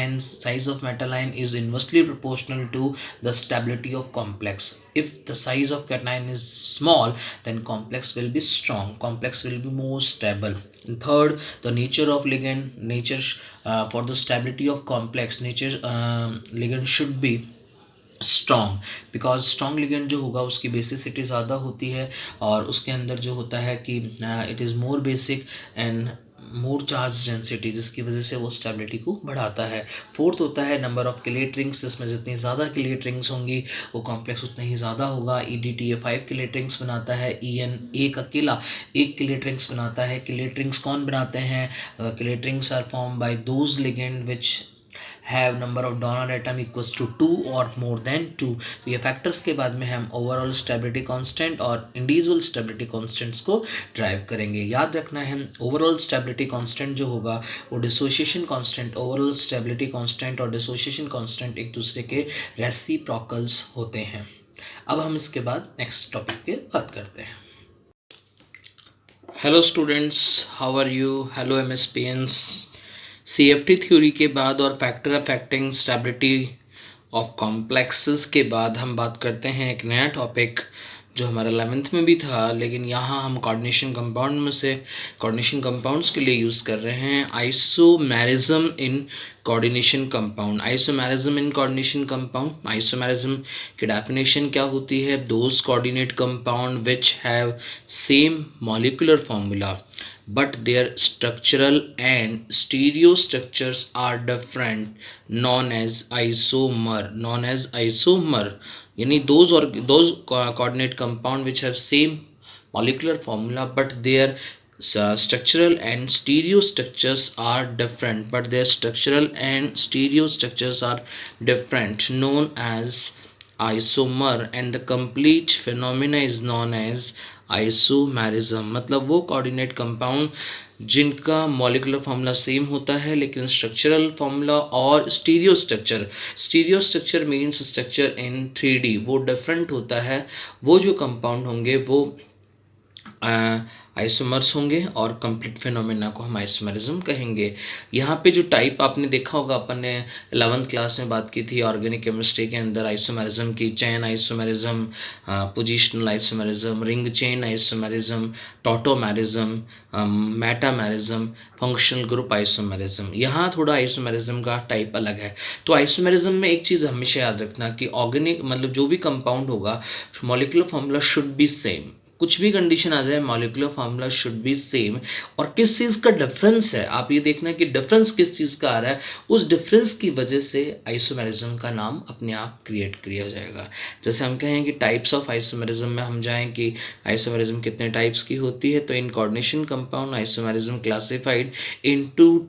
ion is inversely proportional to the stability of complex. if the size of cation is small, then complex will be strong, complex will be more stable. And third, the nature of ligand, for the stability of complex, ligand should be strong, because strong ligand जो होगा उसकी बेसिसिटी ज़्यादा होती है और उसके अंदर जो होता है कि it is more basic and more charge density, जिसकी वजह से वो स्टेबिलिटी को बढ़ाता है। फोर्थ होता है नंबर ऑफ किलेट रिंग्स, जिसमें जितनी ज़्यादा किलेट रिंग्स होंगी वो कॉम्प्लेक्स उतना ही ज़्यादा होगा। EDTA 5 किलेट रिंग्स बनाता है, EN एक अकेला 1 किलेट रिंग्स बनाता है। किलेट रिंग्स कौन बनाते हैं? Chelate rings are form by those ligand which have number of donor atom equals to 2 और मोर देन 2। तो ये फैक्टर्स के बाद में हम ओवरऑल स्टेबिलिटी कांस्टेंट और इंडिविजुअल स्टेबिलिटी कांस्टेंट्स को ड्राइव करेंगे। याद रखना है ओवरऑल स्टेबिलिटी कांस्टेंट जो होगा वो dissociation constant, overall stability constant और डिसोसिएशन कांस्टेंट एक दूसरे के रेसिप्रोकल्स होते हैं। अब हम इसके बाद नेक्स्ट टॉपिक पे बात करते हैं। Hello students, how are you? Hello MSPNs। CFT theory के बाद और factor affecting stability of complexes के बाद हम बात करते हैं एक नया टॉपिक जो हमारा 11th में भी था, लेकिन यहाँ हम कोऑर्डिनेशन कंपाउंड में से कोऑर्डिनेशन कंपाउंड्स के लिए यूज़ कर रहे हैं isomerism in coordination compound. Isomerism in coordination compound, isomerism की डेफिनेशन क्या होती है? Those coordinate compound which have same molecular formula but their structural and stereo structures are different, known as isomer, यानी those coordinate compound which have same molecular formula but their structural and stereo structures are different, known as isomer, and the complete phenomena is known as isomerism. मतलब वो कोऑर्डिनेट कंपाउंड जिनका मॉलिक्यूलर फार्मूला सेम होता है लेकिन स्ट्रक्चरल फार्मूला और stereo structure means structure in 3D वो डिफरेंट होता है। वो जो कंपाउंड होंगे वो आइसोमर्स होंगे और कंप्लीट फिनोमेना को हम आइसोमेरिज्म कहेंगे। यहाँ पे जो टाइप आपने देखा होगा, अपन ने 11th क्लास में बात की थी ऑर्गेनिक केमिस्ट्री के अंदर आइसोमेरिज्म की, chain isomerism, positional isomerism, ring chain isomerism, tautomerism, metamerism, functional group isomerism. यहाँ थोड़ा आइसोमेरिज्म का टाइप अलग है। तो आइसोमेरिज्म में एक चीज़ हमेशा याद रखना कि ऑर्गेनिक मतलब जो भी कंपाउंड होगा molecular formula should be same, कुछ भी कंडीशन आ जाए molecular formula should be same. और किस चीज़ का डिफरेंस है, आप ये देखना कि डिफरेंस किस चीज़ का आ रहा है, उस डिफरेंस की वजह से आइसोमेरिज्म का नाम अपने आप क्रिएट किया जाएगा। जैसे हम कहें कि टाइप्स ऑफ आइसोमेरिज्म में हम जाएं कि आइसोमेरिज्म कितने टाइप्स की होती है, तो in coordination compound isomerism classified in 2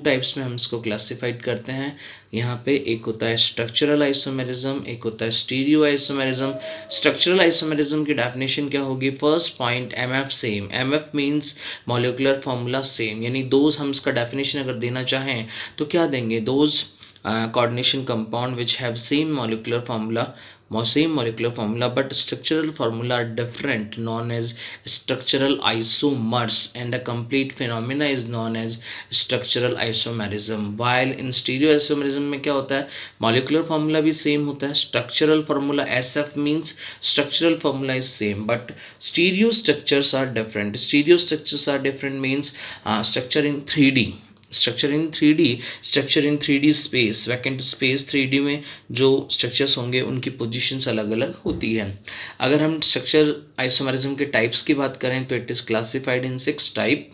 types में हम इसको क्लासिफाइड करते हैं। यहाँ पे एक होता है स्ट्रक्चरल आइसोमेरिज्म, एक होता है स्टीरियो आइसोमेरिज्म। स्ट्रक्चरल आइसोमेरिज्म की डेफिनेशन क्या होगी? First point MF same, MF means molecular formula same, यानी दोज हम इसका डेफिनेशन अगर देना चाहें तो क्या देंगे? Those coordination compound which have same molecular formula but structural formula are different, known as structural isomers, and the complete phenomena is known as structural isomerism। while in stereo isomerism में क्या होता है? molecular formula भी same होता है, structural formula SF means structural formula is same but stereo structures are different means structure in 3D space, vacant space 3D में जो स्ट्रक्चर्स होंगे उनकी पोजीशंस अलग अलग होती है। अगर हम स्ट्रक्चर आइसोमेरिज्म के टाइप्स की बात करें तो it is classified in 6 type.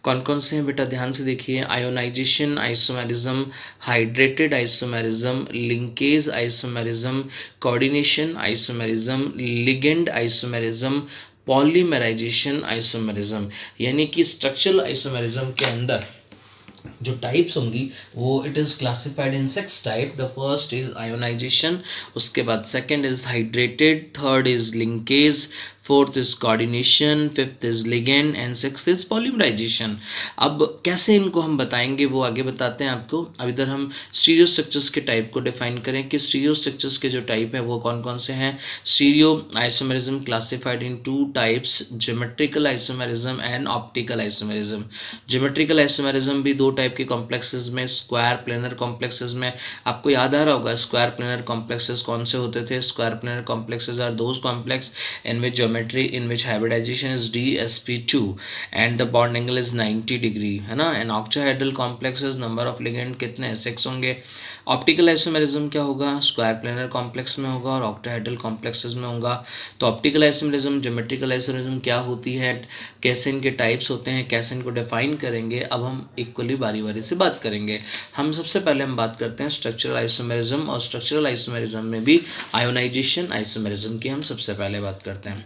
कौन कौन से हैं बेटा? ध्यान से देखिए। Ionization isomerism, hydrated isomerism, linkage isomerism, coordination isomerism, ligand isomerism, polymerization isomerism. यानी कि स्ट्रक्चरल आइसोमेरिज्म के अंदर जो टाइप्स होंगी वो it is classified in 6 type. The first is ionization, उसके बाद second is hydrated, third is linkage, fourth is coordination, fifth is ligand and sixth is polymerization. अब कैसे इनको हम बताएंगे वो आगे बताते हैं आपको। अब इधर हम स्टीरियो स्ट्रक्चर्स के टाइप को डिफाइन करें कि स्टीरियो स्ट्रक्चर्स के जो टाइप है वो कौन कौन से हैं। Stereo isomerism classified in two types, geometrical isomerism and optical isomerism. Geometrical isomerism भी दो टाइप के कॉम्प्लेक्सेस में, स्क्वायर प्लेनर कॉम्प्लेक्सेस में। आपको याद आ रहा होगा स्क्वायर प्लेनर कॉम्प्लेक्सेस कौन से होते थे। Square planar complexes are those complex in which geometry in which hybridization is dsp2 and the bond angle is 90 degree, है ना। And octahedral complexes number of ligand कितने 6 होंगे। ऑप्टिकल आइसोमेरिज्म क्या होगा, स्क्वायर प्लेनर कॉम्प्लेक्स में होगा और ऑक्टाहेड्रल कॉम्प्लेक्सेस में होगा। तो ऑप्टिकल आइसोमेरिज्म, ज्योमेट्रिकल आइसोमेरिज्म क्या होती है, कैसे इनके टाइप्स होते हैं, कैसे इनको डिफाइन करेंगे, अब हम इक्वली बारी बारी से बात करेंगे। हम सबसे पहले हम बात करते हैं स्ट्रक्चरल आइसोमेरिज्म, और स्ट्रक्चरल आइसोमेरिज्म में भी आयोनाइजेशन आइसोमेरिज्म की हम सबसे पहले बात करते हैं।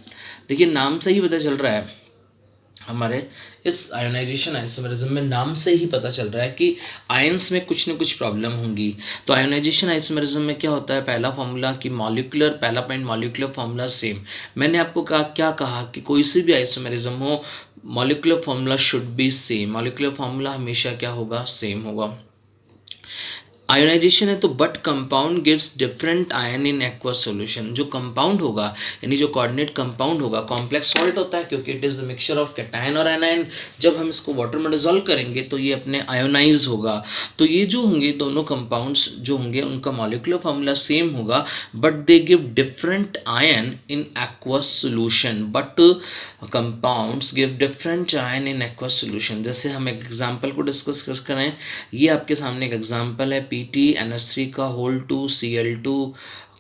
देखिए नाम से ही पता चल रहा है, हमारे इस आयोनाइजेशन आइसोमेरिज्म में नाम से ही पता चल रहा है कि आयंस में कुछ न कुछ प्रॉब्लम होंगी। तो आयोनाइजेशन आइसोमेरिज्म में क्या होता है, पहला फॉर्मूला कि मॉलिक्यूलर, पहला पॉइंट मॉलिक्यूलर फॉर्मूला सेम। मैंने आपको क्या कहा कि कोई सी भी आइसोमेरिज्म हो, molecular formula should be same. Molecular formula हमेशा क्या होगा, सेम होगा। आयोनाइजेशन है तो but compound gives different ion in aqueous solution. जो कंपाउंड होगा यानी जो कोऑर्डिनेट कंपाउंड होगा, कॉम्प्लेक्स सॉल्ट होता है क्योंकि it is the mixture of cation और एनायन। जब हम इसको वाटर में डिजोल्व करेंगे तो ये अपने आयोनाइज होगा। तो ये जो होंगे दोनों कंपाउंड्स जो होंगे उनका मॉलिक्यूलर फार्मूला सेम होगा, but they give different ion in aqueous solution. But compounds give different ion in aqueous solution. जैसे हम एक एग्जांपल को डिस्कस करें, ये आपके सामने एक एग्जांपल है PT NH3 का होल 2 Cl2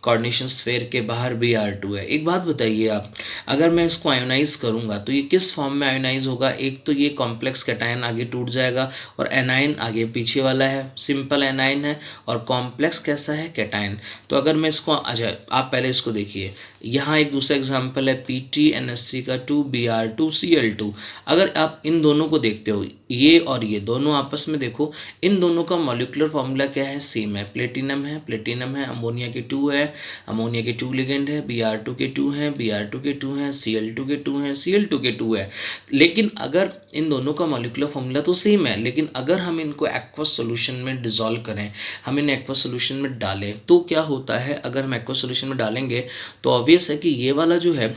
कोऑर्डिनेशन स्फीयर के बाहर Br2 है। एक बात बताइए आप, अगर मैं इसको आयोनाइज करूंगा तो ये किस फॉर्म में आयोनाइज होगा। एक तो ये कॉम्प्लेक्स कैटायन आगे टूट जाएगा और एनायन आगे पीछे वाला है, सिंपल एनायन है, और कॉम्प्लेक्स कैसा है, कैटायन। तो अगर मैं इसको, अच्छा आप पहले इसको देखिए, यहाँ एक दूसरा एग्जाम्पल है PT NH3 का 2 Br2 Cl2। अगर आप इन दोनों को देखते हो, ये और ये दोनों आपस में देखो, इन दोनों का मॉलिक्यूलर फॉर्मूला क्या है, सेम है। प्लेटिनम है, प्लेटिनम है, अमोनिया के 2 है, अमोनिया के 2 लिगेंड है, Br2 के 2 हैं, Br2 के 2 हैं, Cl2 के 2 हैं, Cl2 के 2 है। लेकिन अगर इन दोनों का मॉलिक्यूलर फॉर्मूला तो सेम है, लेकिन अगर हम इनको एक्वस सॉल्यूशन में डिसॉल्व करें, हम इन्हें एक्वस सॉल्यूशन में डालें, तो क्या होता है, अगर हम एक्वस सॉल्यूशन में डालेंगे तो ऑब्वियस है कि ये वाला जो है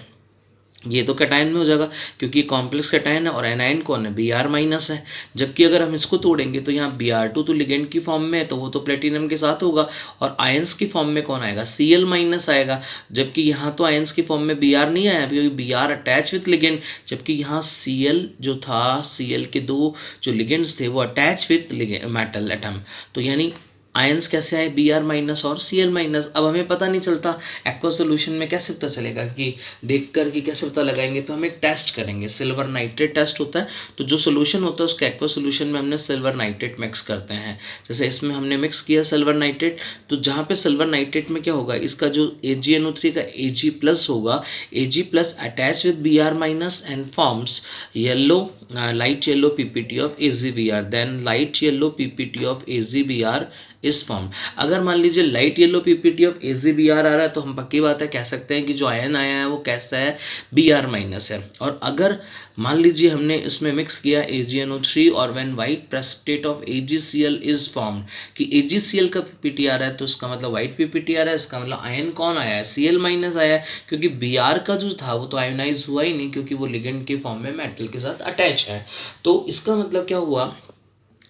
ये तो कैटायन में हो जाएगा क्योंकि कॉम्प्लेक्स कैटायन है, और एनायन कौन है, Br माइनस है। जबकि अगर हम इसको तोड़ेंगे तो यहाँ Br2 तो लिगेंड की फॉर्म में है तो वो तो प्लेटिनम के साथ होगा, और आयंस की फॉर्म में कौन आएगा, Cl माइनस आएगा। जबकि यहाँ तो आयंस की फॉर्म में Br नहीं आया क्योंकि Br अटैच विथ लिगेंड, जबकि यहाँ Cl जो था, Cl के दो जो लिगेंड्स थे वो अटैच विथ मेटल एटम। तो यानी आयंस कैसे आए, Br माइनस और Cl माइनस। अब हमें पता नहीं चलता एक्वा सोल्यूशन में, कैसे पता चलेगा कि देख कर कि कैसे पता लगाएंगे, तो हम एक टेस्ट करेंगे, सिल्वर नाइट्रेट टेस्ट होता है। तो जो सोल्यूशन होता है उसके एक्वा सोल्यूशन में हमने सिल्वर नाइट्रेट मिक्स करते हैं। जैसे इसमें हमने मिक्स किया सिल्वर नाइट्रेट, तो जहाँ पे सिल्वर नाइट्रेट में क्या होगा, इसका जो AgNO3 का Ag प्लस होगा, Ag plus attach with Br minus and forms yellow light yellow PPT of AgBr, then light yellow PPT of AgBr is form. अगर मान लीजिए light yellow PPT of AgBr आ रहा है तो हम पक्की बात है कह सकते हैं कि जो आयन आया है वो कैसा है, Br माइनस है। और अगर मान लीजिए हमने इसमें मिक्स किया AgNO3 और when white precipitate of AgCl is form, कि AgCl का PPT आ रहा है तो इसका मतलब वाइट PPT आ रहा है, इसका मतलब आयन कौन आया है, Cl माइनस आया है, क्योंकि Br का जो था वो तो आयोनाइज हुआ ही नहीं क्योंकि वो लिगेंड के फॉर्म में मेटल के साथ अटैच है। तो इसका मतलब क्या हुआ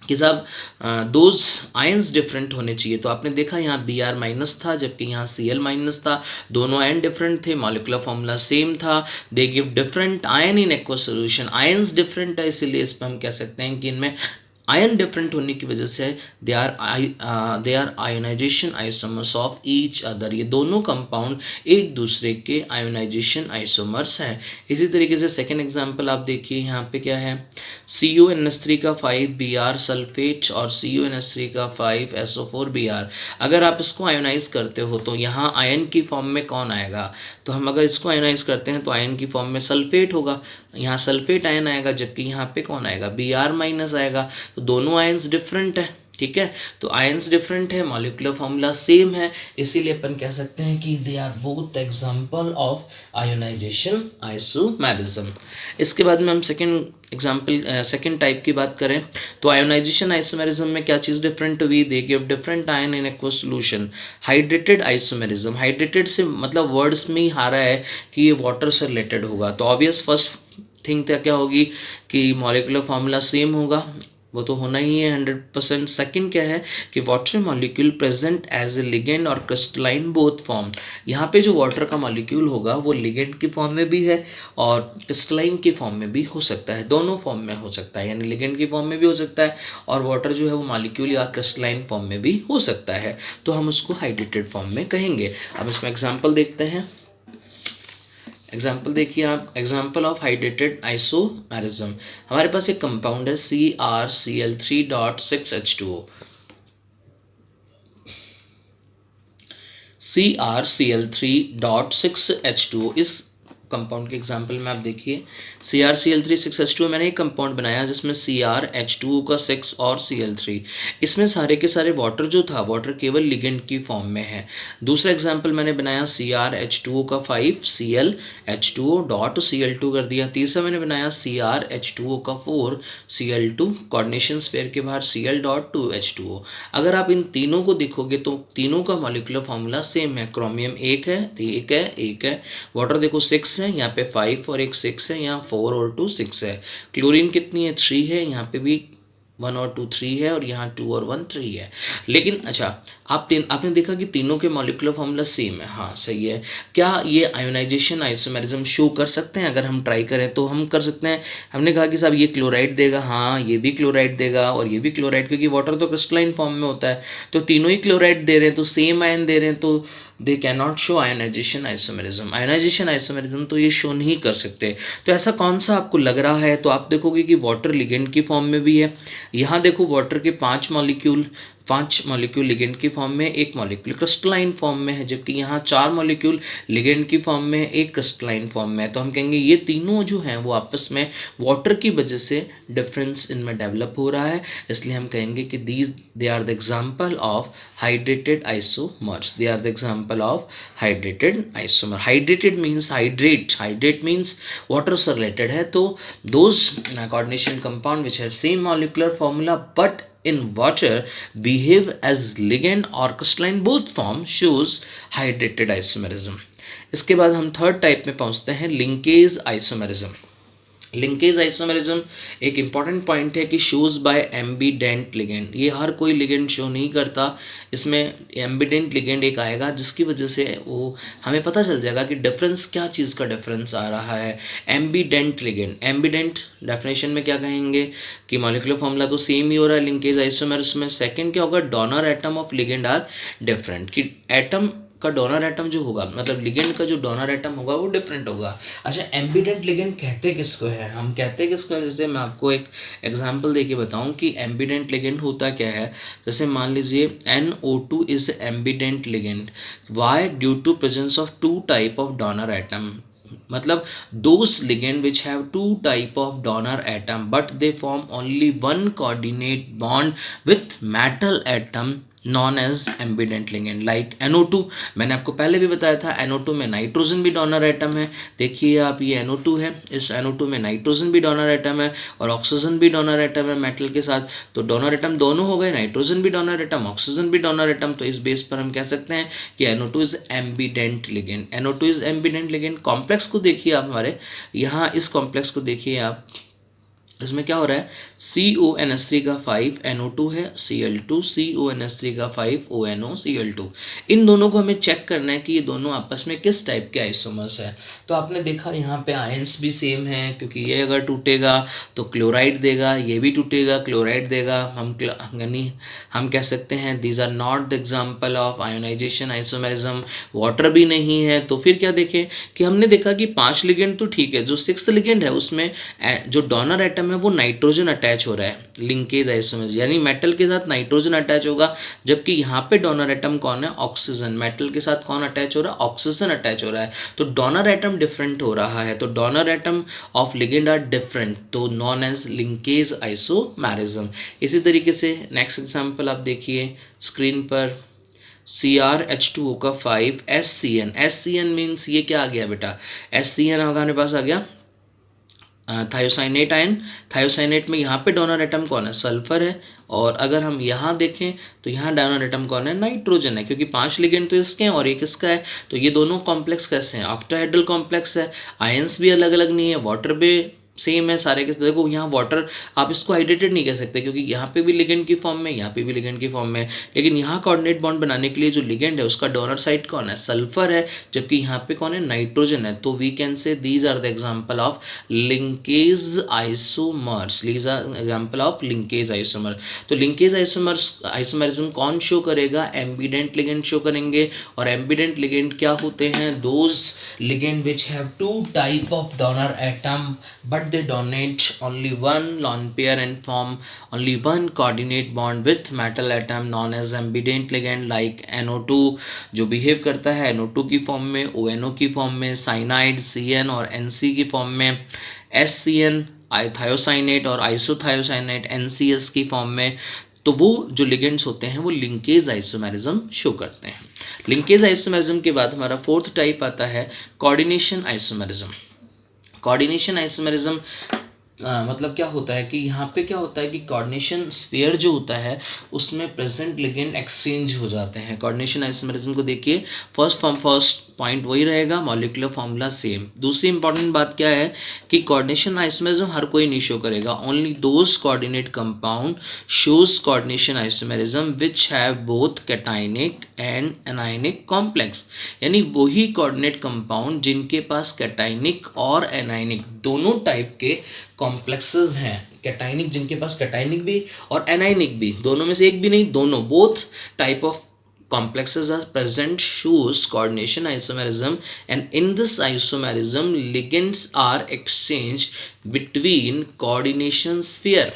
कि साहब दोज आयंस डिफरेंट होने चाहिए। तो आपने देखा यहाँ Br माइनस था जबकि यहाँ Cl माइनस था, दोनों आयन डिफरेंट थे, मॉलिक्यूलर फॉर्मूला सेम था, they give different ion in aqua solution. Ions different है इसीलिए इस पर हम कह सकते हैं कि इनमें आयन डिफरेंट होने की वजह से they are ionization isomers of each other. ये दोनों कंपाउंड एक दूसरे के आयोनाइजेशन आइसोमर्स हैं। इसी तरीके से सेकेंड एग्जांपल आप देखिए, यहाँ पे क्या है, CuNH3 का 5 Br सल्फेट और CuNH3 का 5 SO4 Br। अगर आप इसको आयोनाइज करते हो तो यहाँ आयन की फॉर्म में कौन आएगा, तो हम अगर इसको आयोनाइज करते हैं तो आयन की फॉर्म में सल्फेट होगा, यहाँ सल्फेट आयन आएगा, जबकि यहाँ पे कौन आएगा, Br माइनस आएगा। तो दोनों आयन्स डिफरेंट है, ठीक है, तो आयंस डिफरेंट है, मॉलिक्यूलर फॉर्मूला सेम है, इसीलिए अपन कह सकते हैं कि they are both example of ionization isomerism. इसके बाद में हम सेकेंड टाइप की बात करें तो आयोनाइजेशन आइसोमेरिज्म में क्या चीज़ डिफरेंट हुई, they give different ion in aqueous solution. Hydrated isomerism, hydrated से मतलब वर्ड्स में ही आ रहा है कि ये वाटर से रिलेटेड होगा, तो ऑब्वियस फर्स्ट थिंग क्या होगी कि मॉलिक्यूलर फार्मूला सेम होगा, वो तो होना ही है 100%। सेकंड क्या है कि water molecule present as a ligand और क्रिस्टलाइन बोथ फॉर्म, यहाँ पे जो वाटर का मॉलिक्यूल होगा वो लिगेंड की फॉर्म में भी है और क्रिस्टलाइन की फॉर्म में भी हो सकता है, दोनों फॉर्म में हो सकता है, यानी लिगेंड की फॉर्म में भी हो सकता है और वाटर जो है वो मॉलिक्यूल या क्रिस्टलाइन फॉर्म में भी हो सकता है, तो हम उसको हाइड्रेटेड फॉर्म में कहेंगे। अब इसमें एग्जाम्पल देखते हैं। एग्जाम्पल देखिए आप, एग्जाम्पल ऑफ हाइड्रेटेड आइसोमेरिज्म, हमारे पास एक कंपाउंड है CrCl3.6H2O। CrCl3.6H2O इस कंपाउंड के एग्जाम्पल में आप देखिए CrCl3 मैंने एक कंपाउंड बनाया जिसमें CrH2O का 6 और Cl3, इसमें सारे के सारे वाटर जो था वाटर केवल लिगेंड की फॉर्म में है। दूसरा एग्जाम्पल मैंने बनाया CrH2O का 5 Cl H2O.Cl2 कर दिया। तीसरा मैंने बनाया CrH2O का 4 Cl2 कोऑर्डिनेशन स्फीयर के बाहर Cl.2H2O। अगर आप इन तीनों को देखोगे तो तीनों का मॉलिक्यूलर फार्मूला सेम है, क्रोमियम एक है, एक है, वाटर देखो 6 है, यहाँ पे 5 और एक 6 है, यहाँ 4 और 2 6 है। क्लोरीन कितनी है 3 है, यहाँ पे भी 1 और 2 3 है और यहाँ 2 और 1 3 है। लेकिन अच्छा आपने देखा कि तीनों के मॉलिक्यूलर फार्मूला सेम है, हाँ सही है। क्या ये आयोनाइजेशन आइसोमेरिज्म शो कर सकते हैं? अगर हम ट्राई करें तो हम कर सकते हैं। हमने कहा कि साहब ये क्लोराइड देगा, हाँ ये भी क्लोराइड देगा और ये भी क्लोराइड, क्योंकि वाटर तो क्रिस्टलाइन फॉर्म में होता है, तो तीनों ही क्लोराइड दे रहे हैं, तो सेम आयन दे रहे हैं, तो they can not show ionization isomerism. Ionization isomerism तो ये शो नहीं कर सकते। तो ऐसा कौन सा आपको लग रहा है? तो आप देखोगे कि वाटर लिगेंड की फॉर्म में भी है, यहाँ देखो वाटर के 5 मॉलिक्यूल लिगेंड की फॉर्म में, एक मॉलिक्यूल क्रिस्टलाइन फॉर्म में है, जबकि यहाँ 4 मॉलिक्यूल लिगेंड की फॉर्म में, एक क्रिस्टलाइन फॉर्म में है। तो हम कहेंगे ये तीनों जो हैं वो आपस में वाटर की वजह से डिफरेंस इनमें डेवलप हो रहा है, इसलिए हम कहेंगे कि they are the example of hydrated isomers, they are the example of hydrated isomer. Hydrated means hydrate means water से रिलेटेड है, तो those coordination compound which have same molecular formula but in water behave as ligand or crystalline both form shows hydrated isomerism। इसके बाद हम थर्ड टाइप में पहुंचते हैं, लिंकेज आइसोमेरिज्म। लिंकेज आइसोमेरिज्म एक इंपॉर्टेंट पॉइंट है कि शोज बाय एम्बीडेंट लिगेंड, ये हर कोई लिगेंड शो नहीं करता, इसमें एम्बीडेंट लिगेंड एक आएगा जिसकी वजह से वो हमें पता चल जाएगा कि डिफरेंस क्या चीज़ का डिफरेंस आ रहा है। एम्बीडेंट लिगेंड, एम्बीडेंट डेफिनेशन में क्या कहेंगे कि मॉलिक्यूलर फॉर्मूला तो सेम ही हो रहा है लिंकेज आइसोमेरिज्म में। सेकेंड क्या होगा, donor atom of ligand are different, कि एटम का डोनर एटम जो होगा, मतलब लिगेंड का जो डोनर एटम होगा वो डिफरेंट होगा। अच्छा, एम्बीडेंट लिगेंड कहते किसको है? हम कहते हैं किसको है? जैसे मैं आपको एक एग्जांपल देके बताऊं कि एम्बीडेंट लिगेंड होता क्या है। जैसे मान लीजिए NO2 is ambidentate ligand, why? Due to presence of 2 type of donor atom, मतलब those ligand which have 2 type of donor atom but they form only one coordinate bond with metal atom known as ambidentate ligand, like NO2। मैंने आपको पहले भी बताया था NO2 में नाइट्रोजन भी डोनर एटम है। देखिए आप, ये NO2 है, इस NO2 में नाइट्रोजन भी डोनर एटम है और ऑक्सीजन भी डोनर एटम है मेटल के साथ, तो डोनर एटम दोनों हो गए, नाइट्रोजन भी डोनर एटम, ऑक्सीजन भी डोनर एटम। तो इस बेस पर हम कह सकते हैं कि NO2 is ambidentate ligand, NO2 is ambidentate ligand. Complex को देखिए आप, हमारे यहाँ इस कॉम्प्लेक्स को देखिए आप, इसमें क्या हो रहा है, CONH3 का 5 NO2 है, Cl2, CONH3 का 5 ONO Cl2। इन दोनों को हमें चेक करना है कि ये दोनों आपस में किस टाइप के आइसोमर्स हैं। तो आपने देखा यहाँ पे आयंस भी सेम है, क्योंकि ये अगर टूटेगा तो क्लोराइड देगा, ये भी टूटेगा क्लोराइड देगा। हम कह सकते हैं these are not the example of ionization isomerism. Water भी नहीं है, तो फिर क्या देखें कि हमने देखा कि 5 लिगेंड तो ठीक है, जो 6th लिगेंड है उसमें जो डोनर एटम एटम है वो नाइट्रोजन अटैच हो रहा है, लिंकेज आइसोमर, यानी मेटल के साथ नाइट्रोजन अटैच होगा, जबकि यहाँ पे डोनर एटम कौन है, ऑक्सीजन। मेटल के साथ कौन अटैच हो रहा है, ऑक्सीजन अटैच हो रहा है, तो डोनर एटम डिफरेंट हो रहा है, तो donor atom of ligand are different, तो नॉन एज लिंकेज आइसोमेरिज्म। इसी तरीके से नेक्स्ट एग्जाम्पल आप देखिए स्क्रीन पर, CrH2O का 5 SCN, SCN मीन्स ये क्या आ गया बेटा, SCN हमारे पास आ गया थायोसाइनेट आयन। थायोसाइनेट में यहाँ पे डोनर एटम कौन है, सल्फर है, और अगर हम यहाँ देखें तो यहाँ डोनर एटम कौन है, नाइट्रोजन है, क्योंकि 5 लिगेंड तो इसके हैं और एक इसका है, तो ये दोनों कॉम्प्लेक्स कैसे हैं, ऑक्टाहेड्रल कॉम्प्लेक्स है, आयंस भी अलग अलग नहीं है, वाटर भी सेम है सारे के। देखो यहाँ वाटर आप इसको हाइड्रेटेड नहीं कह सकते, क्योंकि यहाँ पे भी लिगेंड की फॉर्म में, यहाँ पे भी लिगेंड की फॉर्म में, लेकिन यहाँ कोऑर्डिनेट बॉन्ड बनाने के लिए जो लिगेंड है उसका डोनर साइड कौन है, सल्फर है, जबकि यहाँ पे कौन है, नाइट्रोजन है। तो we can say these are the example of linkage isomers, these are example of linkage isomer. तो लिंकेज आइसोमरिज्म कौन शो करेगा, एम्बिडेंट लिगेंड शो करेंगे, और एम्बिडेंट लिगेंड क्या होते हैं, those ligand which have 2 type of donor atom but they donate only one lone pair and form only one coordinate bond with metal atom known as ambident ligand, like NO2 जो बिहेव करता है NO2 की फॉर्म में, ONO की फॉर्म में, साइनाइड CN और NC की फॉर्म में, SCN थायोसाइनेट और आइसोथायोसाइनेट NCS की फॉर्म में। तो वो जो लिगेंड्स होते हैं वो लिंकेज आइसोमेरिज्म शो करते हैं। लिंकेज आइसोमेरिज्म के बाद हमारा 4th टाइप आता है कोऑर्डिनेशन आइसोमेरिज्म। कोऑर्डिनेशन आइसोमेरिज्म मतलब क्या होता है कि यहाँ पे क्या होता है कि कोऑर्डिनेशन स्फीयर जो होता है उसमें प्रेजेंट लिगेंड एक्सचेंज हो जाते हैं। कोऑर्डिनेशन आइसोमेरिज्म को देखिए, फर्स्ट पॉइंट वही रहेगा, मॉलिक्यूलर फॉर्मूला सेम। दूसरी इंपॉर्टेंट बात क्या है कि कोऑर्डिनेशन आइसोमेरिज्म हर कोई नहीं शो करेगा, only those coordinate compound shows coordination isomerism which have both cationic and anionic complex, यानी वही कोऑर्डिनेट कंपाउंड जिनके पास कैटाइनिक और एनाइनिक दोनों टाइप के कॉम्प्लेक्सेस हैं। कैटाइनिक जिनके पास कैटाइनिक भी और एनाइनिक भी, दोनों में से एक भी नहीं, दोनों, both type of complexes are present shows coordination isomerism, and in this isomerism ligands are exchanged between coordination sphere।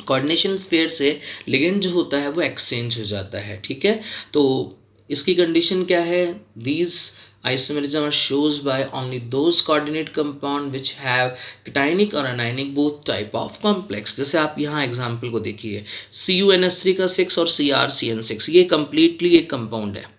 Coordination sphere से लिगेंड जो होता है वो एक्सचेंज हो जाता है, ठीक है। तो इसकी कंडीशन क्या है, these isomerism are shows by only those coordinate compound which have cationic और anionic both type of complex। जैसे आप यहाँ एग्जाम्पल को देखिए, CuNH3 का 6 और CrCN6, ये कंप्लीटली एक कंपाउंड है,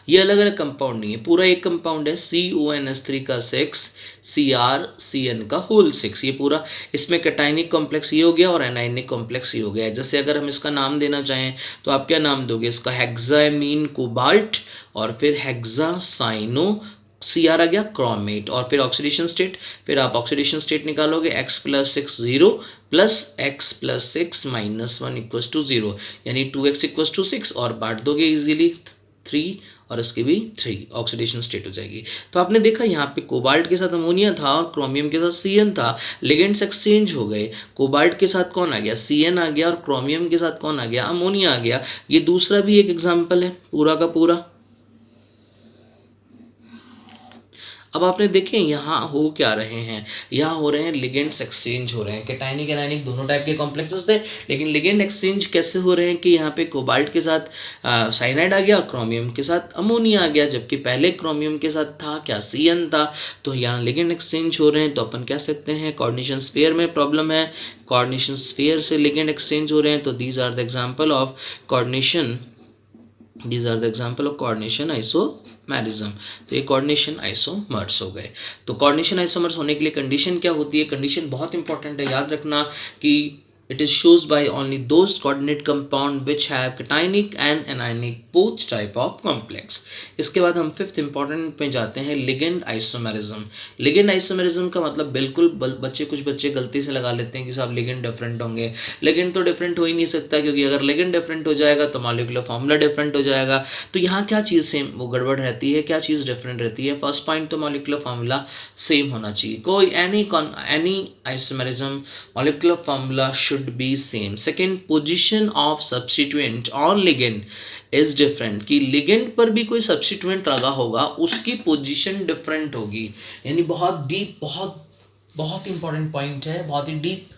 ये अलग अलग कंपाउंड नहीं है, पूरा एक कंपाउंड है। CuNH3 का 6, CrCN का होल 6, ये पूरा, इसमें कैटाइनिक कॉम्प्लेक्स ये हो गया और एनाइनिक कॉम्प्लेक्स ये हो गया। जैसे अगर हम इसका नाम देना चाहें तो आप क्या नाम दोगे इसका, हेक्सामीन कोबाल्ट, और फिर हेक्सासाइनो, Cr आ गया क्रोमेट, और फिर ऑक्सीडेशन स्टेट, फिर आप ऑक्सीडेशन स्टेट निकालोगे X+6 0 plus X+6 -1 equals to 0, यानी 2X इक्वल्स टू 6, और बांट दोगे इजीली 3 और इसकी भी 3, ऑक्सीडेशन स्टेट हो जाएगी। तो आपने देखा यहाँ पे कोबाल्ट के साथ अमोनिया था और क्रोमियम के साथ CN था, लिगेंड्स एक्सचेंज हो गए। कोबाल्ट के साथ कौन आ गया, CN आ गया, और क्रोमियम के साथ कौन आ गया, अमोनिया आ गया। ये दूसरा भी एक एग्जाम्पल है पूरा का पूरा। अब आपने देखें यहाँ हो क्या रहे हैं, यहाँ हो रहे हैं लिगेंड्स एक्सचेंज हो रहे हैं। कैटाइनिक एनाइनिक दोनों टाइप के कॉम्प्लेक्सेस थे, लेकिन लिगेंड एक्सचेंज कैसे हो रहे हैं कि यहाँ पे कोबाल्ट के साथ साइनाइड आ गया और क्रोमियम के साथ अमोनिया आ गया, जबकि पहले क्रोमियम के साथ था क्या, CN था। तो यहाँ लिगेंड एक्सचेंज हो रहे हैं, तो अपन कह सकते हैं कोऑर्डिनेशन स्फीयर में प्रॉब्लम है, कोऑर्डिनेशन स्फीयर से लिगेंड एक्सचेंज हो रहे हैं। तो these are the example of coordination, These are the example of coordination isomerism। तो ये coordination isomers हो गए। तो coordination isomers होने के लिए कंडीशन क्या होती है, कंडीशन बहुत इंपॉर्टेंट है, याद रखना कि it is shows by only those coordinate compound which have cationic and anionic both type of complex। इसके बाद हम 5th important पे जाते हैं, ligand isomerism। ligand isomerism का मतलब बिल्कुल कुछ बच्चे गलती से लगा लेते हैं कि साहब ligand डिफरेंट होंगे। ligand तो डिफरेंट हो ही नहीं सकता, क्योंकि अगर ligand डिफरेंट हो जाएगा तो मॉलिक्यूलर फार्मूला डिफरेंट हो जाएगा। तो यहाँ क्या चीज़ सेम वो गड़बड़ रहती है, क्या चीज़ डिफरेंट रहती है। फर्स्ट पॉइंट तो मॉलिक्यूलर फार्मूला सेम होना चाहिए, कोई any isomerism molecular formula should be same। Second, position of substituent on ligand is different, कि लिगेंड पर भी कोई सब्स्टिट्यूएंट लगा होगा उसकी पोजीशन डिफरेंट होगी। यानी बहुत डीप, बहुत बहुत इंपॉर्टेंट पॉइंट है, बहुत ही डीप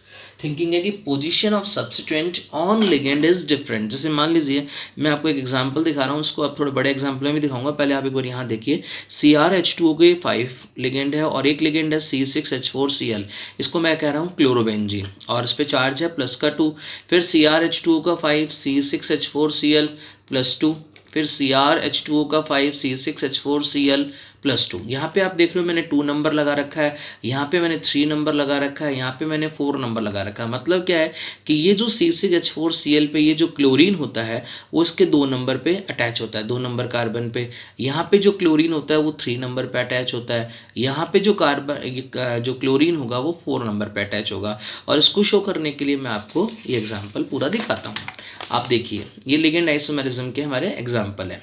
थिंकिंग है कि position of substituent on ligand is different. जैसे मान लीजिए मैं आपको एक एग्जांपल दिखा रहा हूँ, उसको आप थोड़े बड़े एग्जांपल में भी दिखाऊंगा, पहले आप एक बार यहाँ देखिए। CrH2O के 5 लिगेंड है और एक लिगेंड है C6H4Cl, इसको मैं कह रहा हूँ क्लोरोबेंजीन, और इस पर चार्ज है +2। फिर CrH2O का 5 C6H4Cl +2, फिर CrH2O का 5 C6H4Cl +2। यहाँ पे आप देख रहे हो मैंने 2 नंबर लगा रखा है, यहाँ पे मैंने 3 नंबर लगा रखा है, यहाँ पे मैंने 4 नंबर लगा रखा है। मतलब क्या है कि ये जो C6H4Cl पे ये जो क्लोरीन होता है वो इसके 2 नंबर पे अटैच होता है, 2 नंबर कार्बन पे। यहाँ पे जो क्लोरीन होता है वो 3 नंबर पे अटैच होता है। यहाँ पे जो कार्बन जो क्लोरीन होगा वो 4 नंबर पे अटैच होगा। और इसको शो करने के लिए मैं आपको ये एग्जाम्पल पूरा दिखाता हूँ। आप देखिए, ये लिगेंड आइसोमेरिज्म के हमारे एग्जाम्पल है।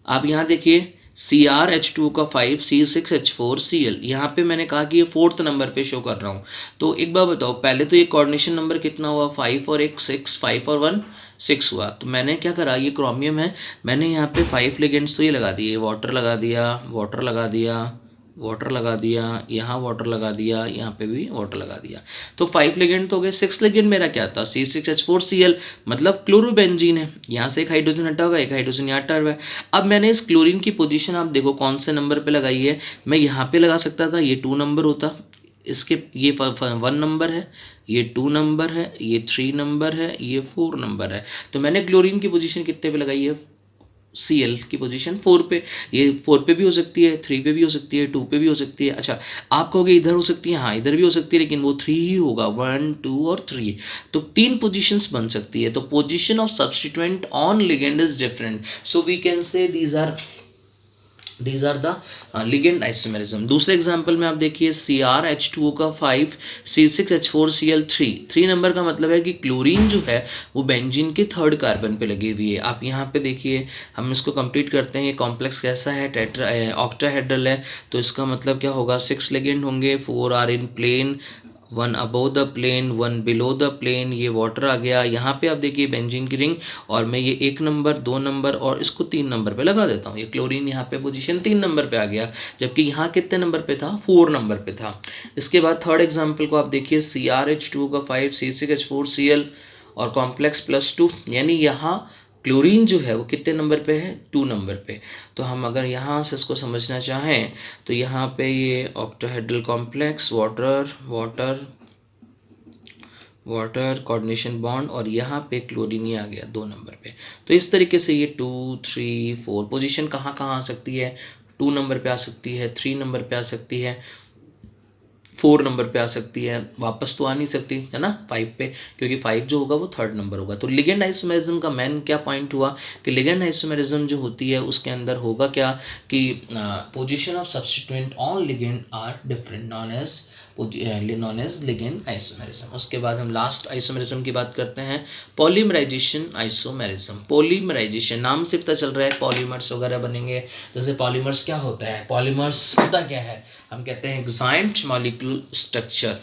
आप यहाँ देखिए CrH2 का 5 C6H4Cl, यहाँ पे मैंने कहा कि ये 4th नंबर पे शो कर रहा हूँ। तो एक बार बताओ, पहले तो ये कोऑर्डिनेशन नंबर कितना हुआ, 5 और 1 6, 5 और 1 6 हुआ। तो मैंने क्या करा, ये क्रोमियम है, मैंने यहाँ पे 5 लिगेंड्स तो ये लगा दिए, वाटर लगा दिया, वाटर लगा दिया, वाटर लगा दिया, यहाँ वाटर लगा दिया, यहाँ पे भी वाटर लगा दिया। तो 5 लिगेंड तो हो गए। 6 लिगेंड मेरा क्या था, C6H4Cl, मतलब क्लोरोबेंजीन है। यहाँ से एक हाइड्रोजन हटा हुआ है, एक हाइड्रोजन यहाँ हटा हुआ है। अब मैंने इस क्लोरीन की पोजीशन आप देखो कौन से नंबर पे लगाई है। मैं यहाँ पे लगा सकता था, ये 2 नंबर होता, इसके ये 1 नंबर है, ये 2 नंबर है, ये 3 नंबर है, ये 4 नंबर है। तो मैंने क्लोरीन की पोजीशन कितने पे लगाई है, Cl की पोजीशन 4 पे। ये 4 पे भी हो सकती है, 3 पे भी हो सकती है, 2 पे भी हो सकती है। अच्छा, आप कहोगे इधर हो सकती है, हाँ इधर भी हो सकती है, लेकिन वो 3 ही होगा, 1 2 और 3। तो 3 पोजीशंस बन सकती है। तो position of substituent on ligand is different, so we can say these are the ligand isomerism। दूसरे एग्जांपल में आप देखिए CrH2O का 5 C6H4Cl 3 नंबर का मतलब है कि क्लोरीन जो है वो बेंजीन के 3rd कार्बन पे लगी हुई है। आप यहाँ पे देखिए, हम इसको कंप्लीट करते हैं। ये कॉम्प्लेक्स कैसा है, टेट्रा ऑक्टाहेड्रल है, तो इसका मतलब क्या होगा, 6 लिगेंड होंगे, 4 are in plane, 1 above the plane, 1 below the plane, ये वाटर आ गया। यहाँ पे आप देखिए बेंजीन की रिंग, और मैं ये 1 नंबर 2 नंबर और इसको 3 नंबर पे लगा देता हूँ। ये क्लोरीन यहाँ पे पोजीशन 3 नंबर पे आ गया, जबकि यहाँ कितने नंबर पे था, 4 नंबर पे था। इसके बाद 3rd एग्जाम्पल को आप देखिए, CrH2 का 5 C6H4Cl और कॉम्प्लेक्स +2, यानी यहाँ क्लोरीन जो है वो कितने नंबर पे है, 2 नंबर पे। तो हम अगर यहाँ से इसको समझना चाहें तो यहाँ पे ये octahedral complex, water water water coordination bond, और यहाँ पे क्लोरीन ही आ गया 2 नंबर पे। तो इस तरीके से ये 2 3 4 पोजीशन कहाँ कहाँ आ सकती है, 2 नंबर पे आ सकती है, 3 नंबर पे आ सकती है, 4 नंबर पे आ सकती है, वापस तो आ नहीं सकती है ना 5 पे, क्योंकि 5 जो होगा वो 3rd नंबर होगा। तो लिगेंड आइसोमेरिज्म का मेन क्या पॉइंट हुआ कि लिगेंड आइसोमेरिज्म जो होती है उसके अंदर होगा क्या कि position of substituent on ligand are different, known as ligand isomerism. उसके बाद हम लास्ट आइसोमेरिज्म की बात करते हैं, पॉलीमराइजेशन आइसोमेरिज्म। पॉलीमराइजेशन नाम से पता चल रहा है पॉलीमर्स वगैरह बनेंगे। जैसे पॉलीमर्स क्या होता है, पॉलीमर्स होता क्या है, हम कहते हैं giant molecule structure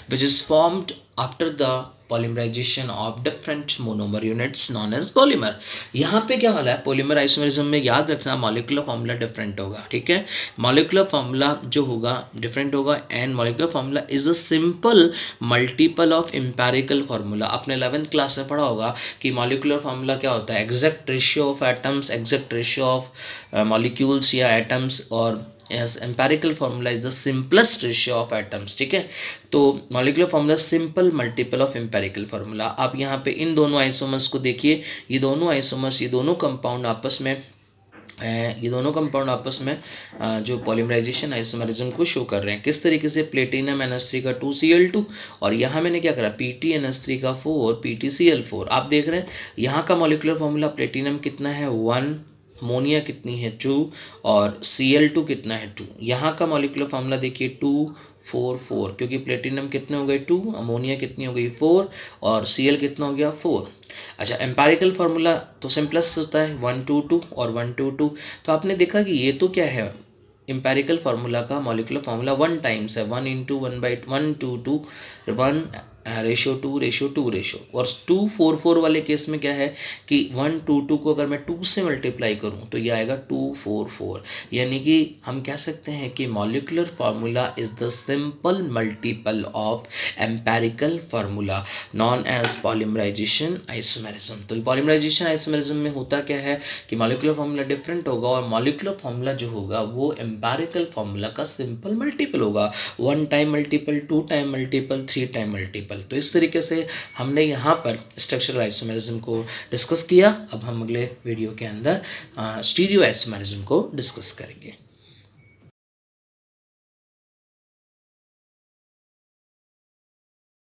which is formed after the polymerization of different monomer units known as polymer। यहाँ पे क्या वाला है, पॉलीमर आइसोमेरिज्म में याद रखना मॉलिक्यूलर फॉर्मूला डिफरेंट होगा, ठीक है। मॉलिक्यूलर फॉर्मूला जो होगा डिफरेंट होगा, and molecular formula is a simple multiple of empirical formula. आपने 11th क्लास में पढ़ा होगा कि मॉलिक्यूलर फार्मूला क्या होता है, exact ratio of atoms, exact ratio of molecules या एटम्स, और as empirical formula is the simplest ratio of atoms, ठीक है। तो molecular formula simple multiple of empirical formula. आप यहाँ पे इन दोनों आइसोमर्स को देखिए, ये दोनों आइसोमर्स, ये दोनों कंपाउंड आपस में जो पॉलीमराइजेशन आइसोमेरिज्म को शो कर रहे हैं। किस तरीके से, प्लेटिनम NH3 का 2Cl2, और यहाँ मैंने क्या करा, PtNH3 का 4 PtCl4। आप देख रहे हैं यहाँ का मॉलिक्यूलर फार्मूला, प्लेटिनम कितना है 1, अमोनिया कितनी है 2, और Cl2 कितना है 2। यहाँ का मॉलिक्यूलर फार्मूला देखिए 2 4 4, क्योंकि प्लेटिनम कितने हो गए 2, अमोनिया कितनी हो गई 4, और Cl कितना हो गया 4। अच्छा, एम्पेरिकल फार्मूला तो सिंपलेस्ट होता है 1 2 2 और 1 2 2। तो आपने देखा कि ये तो क्या है, एम्पेरिकल फार्मूला का मॉलिक्यूलर फार्मूला 1 टाइम्स है, 1 × 1/1 2 2 1 रेशो और 2 4 4 वाले केस में क्या है कि 1 2 2 को अगर मैं 2 से मल्टीप्लाई करूं तो ये आएगा 2 4 4, यानी कि हम कह सकते हैं कि molecular formula is the simple multiple of empirical formula known as polymerization isomerism. तो पॉलीमराइजेशन आइसोमेरिज्म में होता क्या है कि मॉलिक्यूलर फार्मूला डिफरेंट होगा और मॉलिक्यूलर फार्मूला जो होगा वो एम्पेरिकल फार्मूला का सिंपल मल्टीपल होगा, 1 time multiple, 2 time multiple, 3 time multiple. तो इस तरीके से हमने यहाँ पर स्ट्रक्चरल आइसोमेरिज्म को डिस्कस किया। अब हम अगले वीडियो के अंदर स्टीरियो आइसोमेरिज्म को डिस्कस करेंगे।